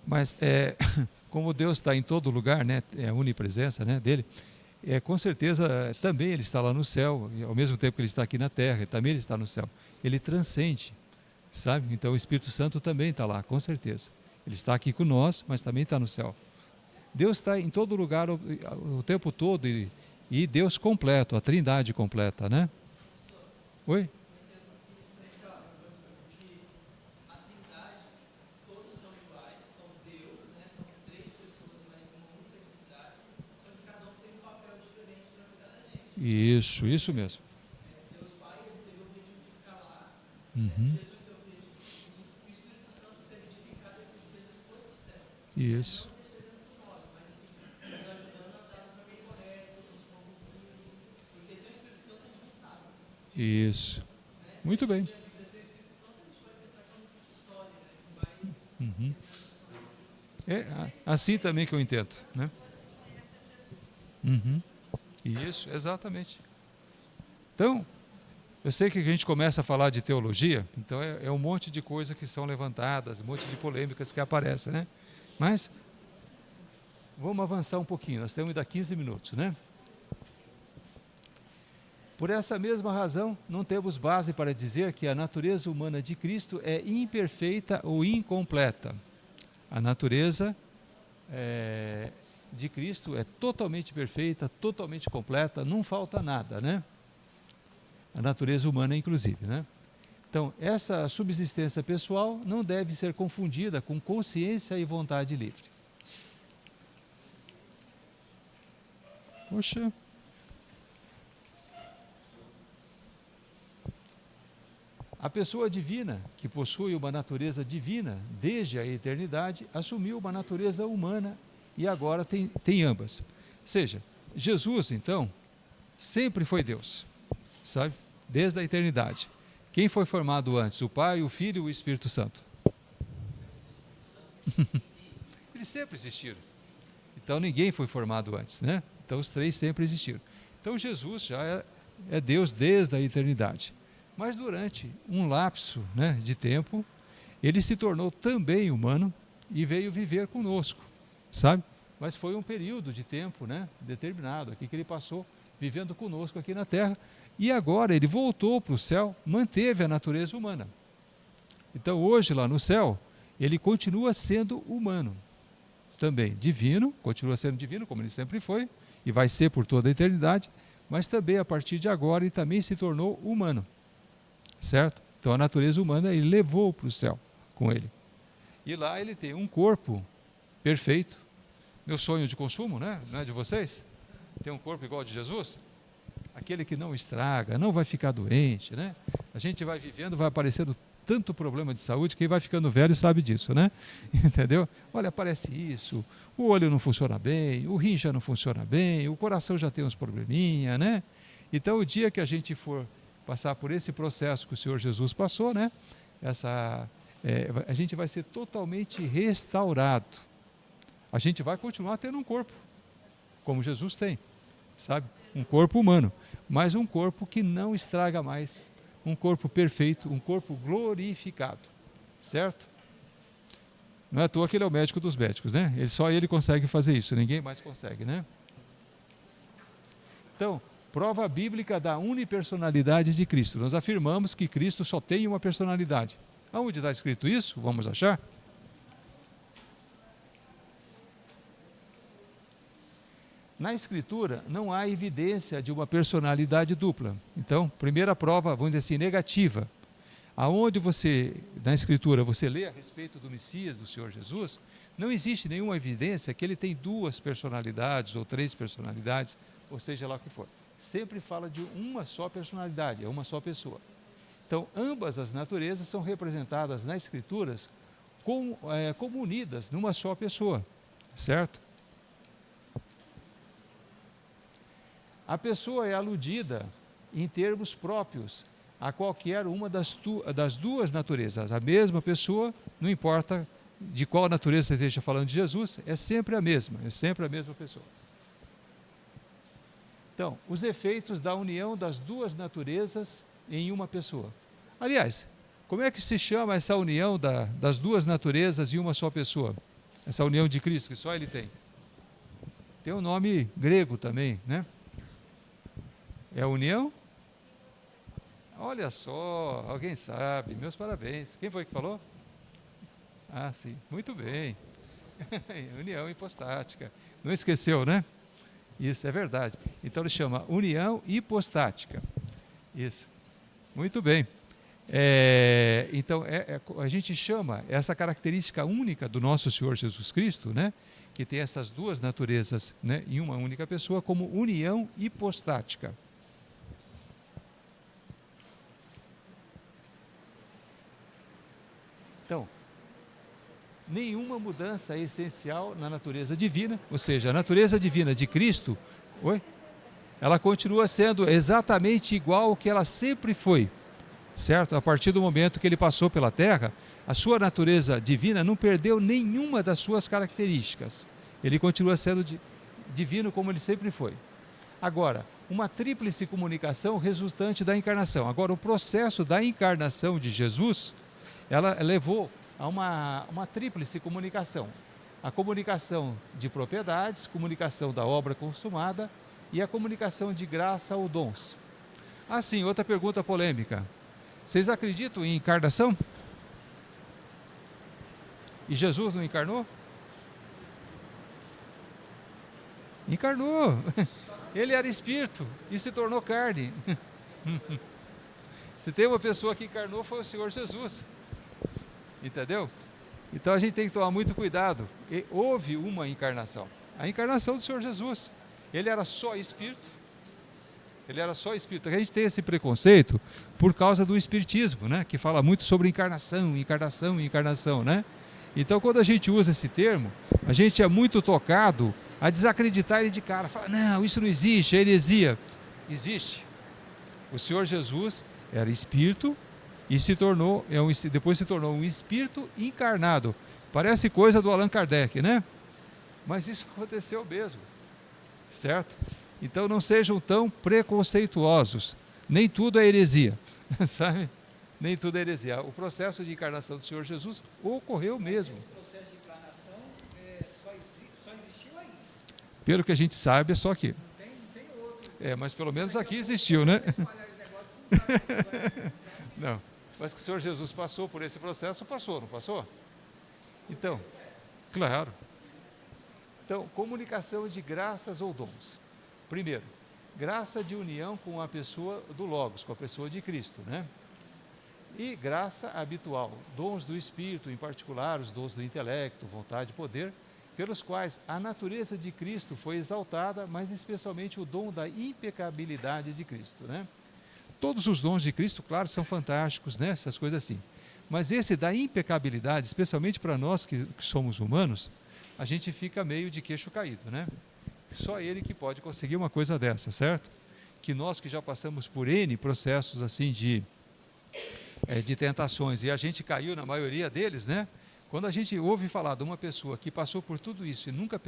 Mas como Deus está em todo lugar, né, é a onipresença, né, dele, com certeza também ele está lá no céu, e ao mesmo tempo que ele está aqui na terra, também ele está no céu. Ele transcende, sabe? Então o Espírito Santo também está lá, com certeza. Ele está aqui com nós, mas também está no céu. Deus está em todo lugar o tempo todo, e Deus completo, a Trindade completa, né? Oi? Isso mesmo. Uhum. Isso. Isso. Muito bem. Uhum. Assim também que eu entendo, né? Uhum. Isso, exatamente. Então, eu sei que a gente começa a falar de teologia, então é um monte de coisas que são levantadas, um monte de polêmicas que aparecem, né? Mas vamos avançar um pouquinho, nós temos ainda 15 minutos, né? Por essa mesma razão, não temos base para dizer que a natureza humana de Cristo é imperfeita ou incompleta. A natureza de Cristo é totalmente perfeita, totalmente completa, não falta nada, né? A natureza humana, inclusive, né? Então, essa subsistência pessoal não deve ser confundida com consciência e vontade livre. Poxa. A pessoa divina, que possui uma natureza divina desde a eternidade, assumiu uma natureza humana e agora tem ambas. Ou seja, Jesus, então, sempre foi Deus, sabe? Desde a eternidade. Quem foi formado antes? O Pai, o Filho e o Espírito Santo? Eles sempre existiram. Então ninguém foi formado antes, né? Então os três sempre existiram. Então Jesus já é Deus desde a eternidade. Mas durante um lapso, né, de tempo, ele se tornou também humano e veio viver conosco, sabe? Mas foi um período de tempo, né, determinado aqui que ele passou vivendo conosco aqui na terra, e agora ele voltou para o céu, manteve a natureza humana. Então hoje lá no céu, ele continua sendo humano também, divino, continua sendo divino como ele sempre foi, e vai ser por toda a eternidade, mas também a partir de agora ele também se tornou humano. Certo? Então a natureza humana ele levou para o céu com ele. E lá ele tem um corpo perfeito. Meu sonho de consumo, né? Não é de vocês? Tem um corpo igual ao de Jesus? Aquele que não estraga, não vai ficar doente, né? A gente vai vivendo, vai aparecendo tanto problema de saúde, quem vai ficando velho sabe disso, né? Entendeu? Olha, aparece isso, o olho não funciona bem, o rim já não funciona bem, o coração já tem uns probleminha, né? Então o dia que a gente for passar por esse processo que o Senhor Jesus passou, né? A gente vai ser totalmente restaurado. A gente vai continuar tendo um corpo, como Jesus tem, sabe? Um corpo humano, mas um corpo que não estraga mais, um corpo perfeito, um corpo glorificado, certo? Não é à toa que ele é o médico dos médicos, né? Só ele consegue fazer isso, ninguém mais consegue, né? Então, prova bíblica da unipersonalidade de Cristo. Nós afirmamos que Cristo só tem uma personalidade. Aonde está escrito isso? Vamos achar? Na Escritura não há evidência de uma personalidade dupla. Então, primeira prova, vamos dizer assim, negativa. Aonde na Escritura, você lê a respeito do Messias, do Senhor Jesus, não existe nenhuma evidência que ele tem duas personalidades ou três personalidades, ou seja lá o que for. Sempre fala de uma só personalidade, é uma só pessoa. Então, ambas as naturezas são representadas nas Escrituras como unidas numa só pessoa, certo? A pessoa é aludida em termos próprios a qualquer uma das duas naturezas. A mesma pessoa, não importa de qual natureza você esteja falando de Jesus, é sempre a mesma pessoa. Então, os efeitos da união das duas naturezas em uma pessoa. Aliás, como é que se chama essa união das duas naturezas em uma só pessoa? essa união de Cristo que só Ele tem? Tem um nome grego também, né? É união? Olha só, alguém sabe, meus parabéns. Quem foi que falou? Ah, sim, muito bem. União hipostática. Não esqueceu, né? Isso, é verdade. Então ele chama união hipostática. Isso, muito bem. Então, a gente chama essa característica única do nosso Senhor Jesus Cristo, né? Que tem essas duas naturezas, né, em uma única pessoa, como união hipostática. Então, nenhuma mudança é essencial na natureza divina, ou seja, a natureza divina de Cristo, ela continua sendo exatamente igual ao que ela sempre foi, certo? A partir do momento que ele passou pela terra, a sua natureza divina não perdeu nenhuma das suas características. Ele continua sendo divino como ele sempre foi. Agora, uma tríplice comunicação resultante da encarnação. Agora, o processo da encarnação de Jesus, ela levou a uma tríplice comunicação. A comunicação de propriedades, comunicação da obra consumada e a comunicação de graça ou dons. Assim, outra pergunta polêmica. Vocês acreditam em encarnação? E Jesus não encarnou? Encarnou. Ele era espírito e se tornou carne. Se tem uma pessoa que encarnou, foi o Senhor Jesus. Entendeu? Então a gente tem que tomar muito cuidado. E houve uma encarnação. A encarnação do Senhor Jesus. Ele era só espírito. Ele era só espírito. A gente tem esse preconceito por causa do espiritismo, né? Que fala muito sobre encarnação, encarnação, encarnação, né? Então quando a gente usa esse termo, a gente é muito tocado a desacreditar ele de cara. Fala, não, isso não existe, é heresia. Existe. O Senhor Jesus era espírito e depois se tornou um espírito encarnado. Parece coisa do Allan Kardec, né? Mas isso aconteceu mesmo, certo? Então não sejam tão preconceituosos. Nem tudo é heresia, sabe? Nem tudo é heresia. O processo de encarnação do Senhor Jesus ocorreu mesmo. Esse processo de encarnação só existiu aí. Pelo que a gente sabe, é só aqui. Não tem outro. Mas pelo menos aqui existiu, né? Espalhar esse negócio, Não. Mas que o Senhor Jesus passou por esse processo, passou, não passou? Então, claro. Então, comunicação de graças ou dons. Primeiro, graça de união com a pessoa do Logos, com a pessoa de Cristo, né? E graça habitual, dons do Espírito, em particular os dons do intelecto, vontade e poder, pelos quais a natureza de Cristo foi exaltada, mas especialmente o dom da impecabilidade de Cristo, né? Todos os dons de Cristo, claro, são fantásticos, né? Essas coisas assim. Mas esse da impecabilidade, especialmente para nós que somos humanos, a gente fica meio de queixo caído, né? Só Ele que pode conseguir uma coisa dessa, certo? Que nós que já passamos por N processos assim de tentações, e a gente caiu na maioria deles, né? Quando a gente ouve falar de uma pessoa que passou por tudo isso e nunca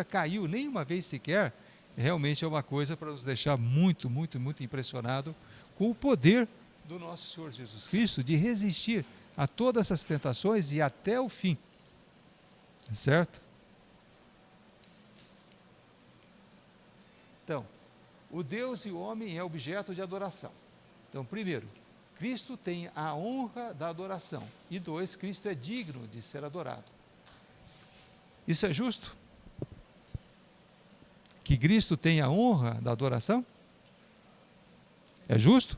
caiu nenhuma vez sequer, realmente é uma coisa para nos deixar muito, muito, muito impressionado com o poder do nosso Senhor Jesus Cristo de resistir a todas essas tentações e até o fim, certo? Então, o Deus e o homem é objeto de adoração. Então, primeiro, Cristo tem a honra da adoração. E dois, Cristo é digno de ser adorado. Isso é justo? Que Cristo tem a honra da adoração? É justo?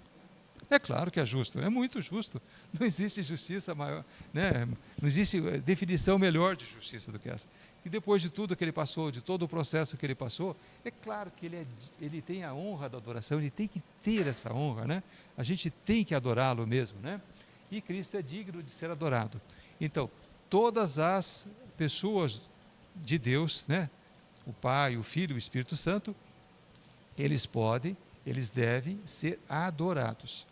É claro que é justo, é muito justo. Não existe justiça maior, né? Não existe definição melhor de justiça do que essa. E depois de tudo que ele passou, de todo o processo que ele passou, é claro que ele tem a honra da adoração, ele tem que ter essa honra, né? A gente tem que adorá-lo mesmo, né? E Cristo é digno de ser adorado. Então, todas as pessoas de Deus, né? O Pai, o Filho e o Espírito Santo, eles devem ser adorados.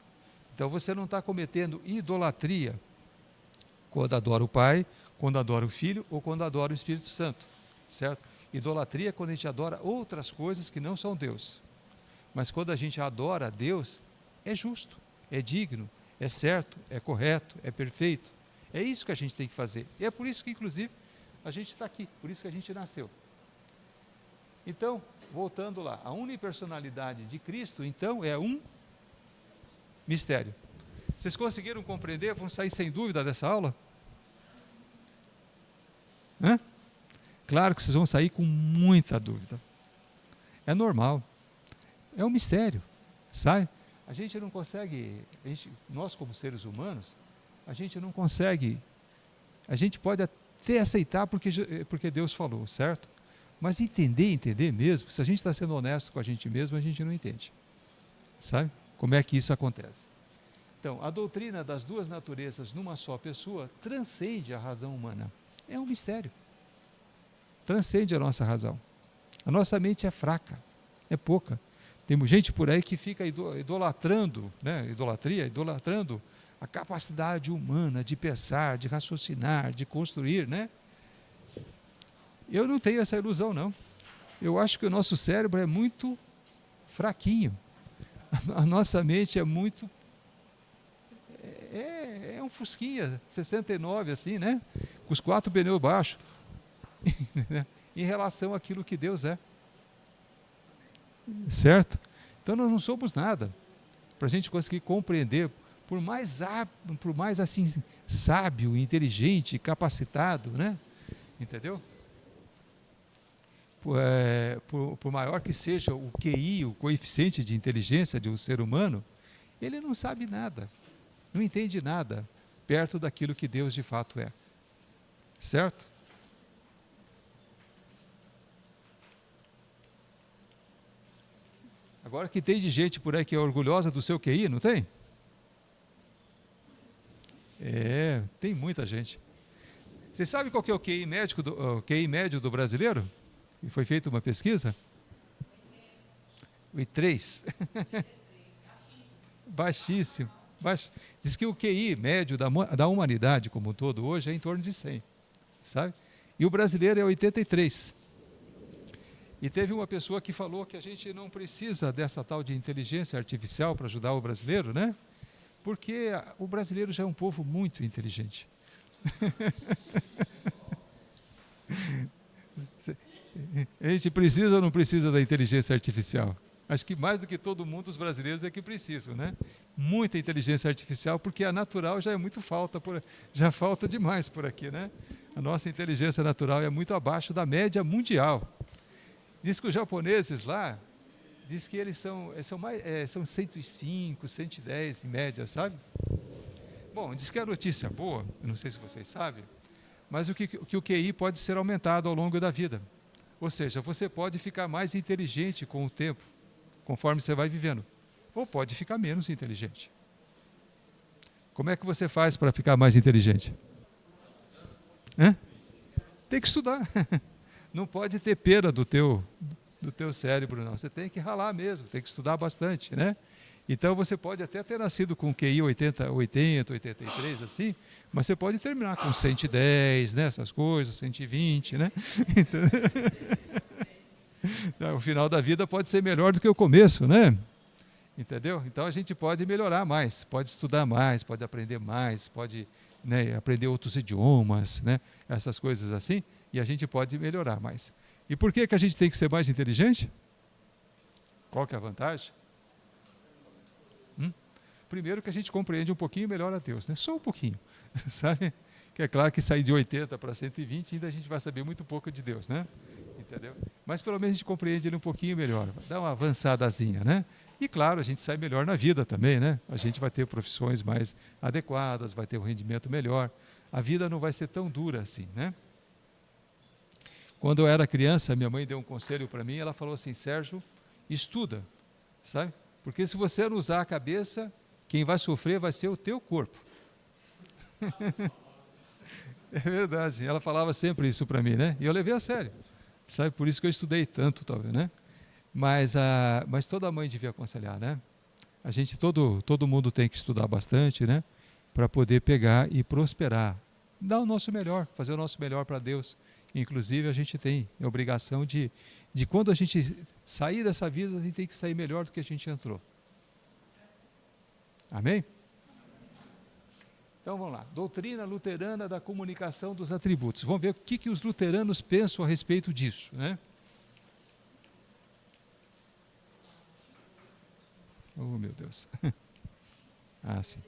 Então você não está cometendo idolatria quando adora o Pai, quando adora o Filho ou quando adora o Espírito Santo, certo? Idolatria é quando a gente adora outras coisas que não são Deus. Mas quando a gente adora a Deus, é justo, é digno, é certo, é correto, é perfeito, É isso que a gente tem que fazer. E é por isso que, inclusive, a gente está aqui, por isso que a gente nasceu. Então, voltando lá, a unipersonalidade de Cristo, então, é um mistério. Vocês conseguiram compreender? Vão sair sem dúvida dessa aula? Hã? Claro que vocês vão sair com muita dúvida. É normal. É um mistério, sabe? A gente não consegue, nós como seres humanos, a gente não consegue, a gente pode até aceitar porque Deus falou, certo? Mas entender mesmo, se a gente está sendo honesto com a gente mesmo, a gente não entende. Sabe? Como é que isso acontece? Então, a doutrina das duas naturezas numa só pessoa transcende a razão humana. É um mistério. Transcende a nossa razão. A nossa mente é fraca, é pouca. Tem gente por aí que fica idolatrando, né? Idolatrando a capacidade humana de pensar, de raciocinar, de construir, né? Eu não tenho essa ilusão, não. Eu acho que o nosso cérebro é muito fraquinho. A nossa mente é muito... É um Fusquinha 69, assim, né? Com os 4 pneus baixos. Em relação àquilo que Deus é. Certo? Então nós não somos nada. Para a gente conseguir compreender, por mais assim, sábio, inteligente, capacitado, né? Entendeu? Por maior que seja o QI, o coeficiente de inteligência de um ser humano, ele não sabe nada, não entende nada perto daquilo que Deus de fato é. Certo? Agora que tem de gente por aí que é orgulhosa do seu QI, não tem? Tem muita gente. Você sabe qual que é o QI médio do brasileiro? E foi feita uma pesquisa? O I3. Baixíssimo. Diz que o QI médio da humanidade como um todo hoje é em torno de 100, sabe? E o brasileiro é 83. E teve uma pessoa que falou que a gente não precisa dessa tal de inteligência artificial para ajudar o brasileiro, né? Porque o brasileiro já é um povo muito inteligente. A gente precisa ou não precisa da inteligência artificial? Acho que mais do que todo mundo, os brasileiros é que precisam, né? Muita inteligência artificial, porque a natural já é muito já falta demais por aqui, né? A nossa inteligência natural é muito abaixo da média mundial. Diz que os japoneses lá, diz que eles são 105, 110 em média, sabe? Bom, diz que a notícia boa, eu não sei se vocês sabem, mas que o QI pode ser aumentado ao longo da vida. Ou seja, você pode ficar mais inteligente com o tempo, conforme você vai vivendo, ou pode ficar menos inteligente. Como é que você faz para ficar mais inteligente? Tem que estudar. Não pode ter pena do teu cérebro, não. Você tem que ralar mesmo, tem que estudar bastante, né? Então você pode até ter nascido com QI 80, 83, assim, mas você pode terminar com 110, né? Essas coisas, 120, né? Então, o final da vida pode ser melhor do que o começo, né? Entendeu? Então a gente pode melhorar mais, pode estudar mais, pode aprender mais, pode, né, aprender outros idiomas, né? Essas coisas assim, e a gente pode melhorar mais. E por que a gente tem que ser mais inteligente? Qual que é a vantagem? Primeiro que a gente compreende um pouquinho melhor a Deus, né? Só um pouquinho, sabe? Que é claro que sair de 80 para 120 ainda a gente vai saber muito pouco de Deus, né? Entendeu? Mas pelo menos a gente compreende ele um pouquinho melhor, dá uma avançadazinha, né? E claro, a gente sai melhor na vida também, né? A gente vai ter profissões mais adequadas, vai ter um rendimento melhor, a vida não vai ser tão dura assim, né? Quando eu era criança, minha mãe deu um conselho para mim, ela falou assim: Sérgio, estuda, sabe? Porque se você não usar a cabeça, quem vai sofrer vai ser o teu corpo. É verdade, ela falava sempre isso para mim, né? E eu levei a sério, sabe? Por isso que eu estudei tanto, talvez, né? Mas toda mãe devia aconselhar, né? A gente, todo mundo tem que estudar bastante, né? Para poder pegar e prosperar, dar o nosso melhor, fazer o nosso melhor para Deus. Inclusive a gente tem a obrigação de quando a gente sair dessa vida, a gente tem que sair melhor do que a gente entrou. Amém? Então vamos lá, doutrina luterana da comunicação dos atributos. Vamos ver o que os luteranos pensam a respeito disso, né? Oh, meu Deus. Ah, sim.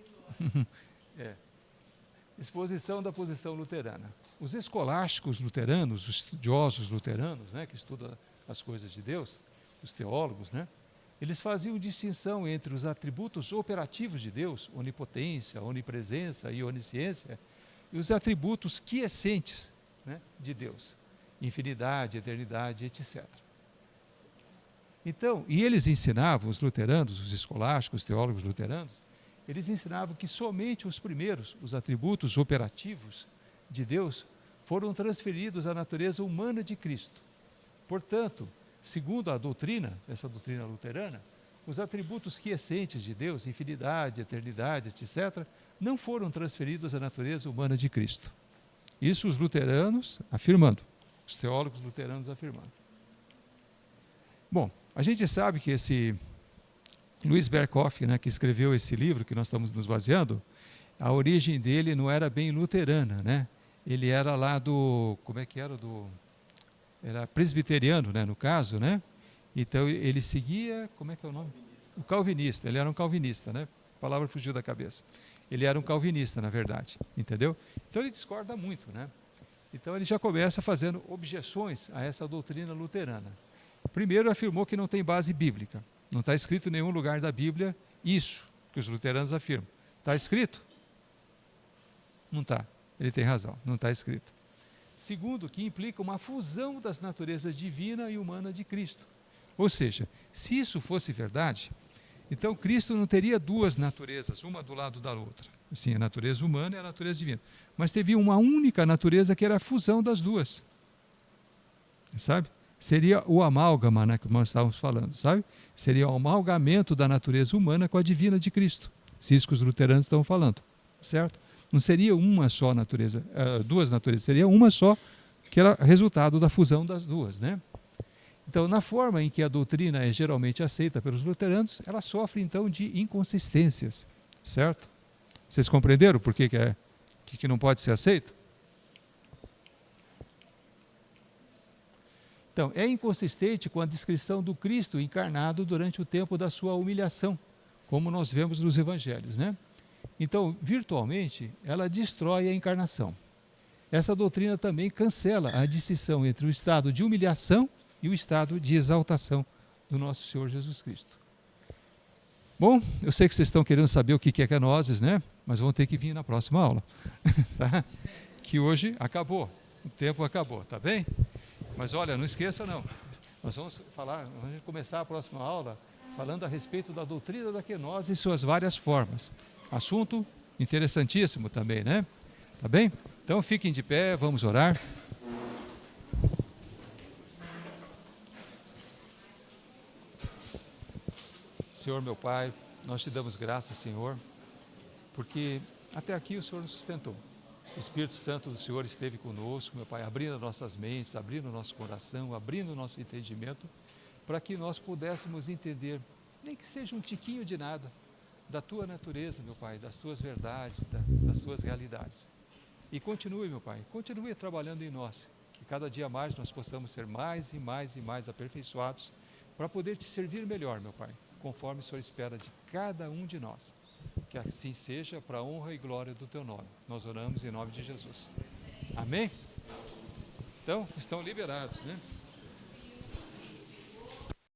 Exposição da posição luterana. Os escolásticos luteranos, os estudiosos luteranos, né, que estudam as coisas de Deus, os teólogos, né, eles faziam distinção entre os atributos operativos de Deus, onipotência, onipresença e onisciência, e os atributos quiescentes, né, de Deus, infinidade, eternidade, etc. Então, e eles ensinavam, os luteranos, os escolásticos, os teólogos luteranos, eles ensinavam que somente os primeiros, os atributos operativos de Deus, foram transferidos à natureza humana de Cristo. Portanto, segundo a doutrina, essa doutrina luterana, os atributos quiescentes de Deus, infinidade, eternidade, etc., não foram transferidos à natureza humana de Cristo. Isso os luteranos afirmando, os teólogos luteranos afirmando. Bom, a gente sabe que esse Louis Berkhoff, né, que escreveu esse livro que nós estamos nos baseando, a origem dele não era bem luterana, né? Ele era lá do, como é que era, era presbiteriano, né, no caso, né? Então ele seguia, como é que é o nome? O calvinista, ele era um calvinista, né? A palavra fugiu da cabeça. Ele era um calvinista, na verdade, entendeu? Então ele discorda muito, né? Então ele já começa fazendo objeções a essa doutrina luterana. Primeiro afirmou que não tem base bíblica. Não está escrito em nenhum lugar da Bíblia isso que os luteranos afirmam. Está escrito? Não está. Ele tem razão, não está escrito. Segundo, que implica uma fusão das naturezas divina e humana de Cristo. Ou seja, se isso fosse verdade, então Cristo não teria duas naturezas, uma do lado da outra. Assim, a natureza humana e a natureza divina. Mas teve uma única natureza que era a fusão das duas. Sabe? Seria o amálgama, né, que nós estávamos falando, sabe? Seria o amalgamento da natureza humana com a divina de Cristo. Se isso que os luteranos estão falando, certo? Não seria uma só natureza, duas naturezas, seria uma só, que era resultado da fusão das duas, né? Então, na forma em que a doutrina é geralmente aceita pelos luteranos, ela sofre então de inconsistências, certo? Vocês compreenderam por que não pode ser aceito? Então, é inconsistente com a descrição do Cristo encarnado durante o tempo da sua humilhação, como nós vemos nos evangelhos, né? Então, virtualmente, ela destrói a encarnação. Essa doutrina também cancela a distinção entre o estado de humilhação e o estado de exaltação do nosso Senhor Jesus Cristo. Bom, eu sei que vocês estão querendo saber o que é kenosis, né? Mas vão ter que vir na próxima aula, tá? Que hoje acabou, o tempo acabou, tá bem? Mas olha, não esqueça não, nós vamos começar a próxima aula falando a respeito da doutrina da kenosis e suas várias formas. Assunto interessantíssimo também, né? Tá bem? Então fiquem de pé, vamos orar. Senhor meu Pai, nós te damos graças, Senhor, porque até aqui o Senhor nos sustentou. O Espírito Santo do Senhor esteve conosco, meu Pai, abrindo nossas mentes, abrindo nosso coração, abrindo nosso entendimento, para que nós pudéssemos entender, nem que seja um tiquinho de nada, da Tua natureza, meu Pai, das Tuas verdades, das Tuas realidades. E continue, meu Pai, continue trabalhando em nós, que cada dia mais nós possamos ser mais e mais e mais aperfeiçoados, para poder Te servir melhor, meu Pai, conforme o Senhor espera de cada um de nós. Que assim seja, para a honra e glória do Teu nome. Nós oramos em nome de Jesus. Amém? Então, estão liberados, né?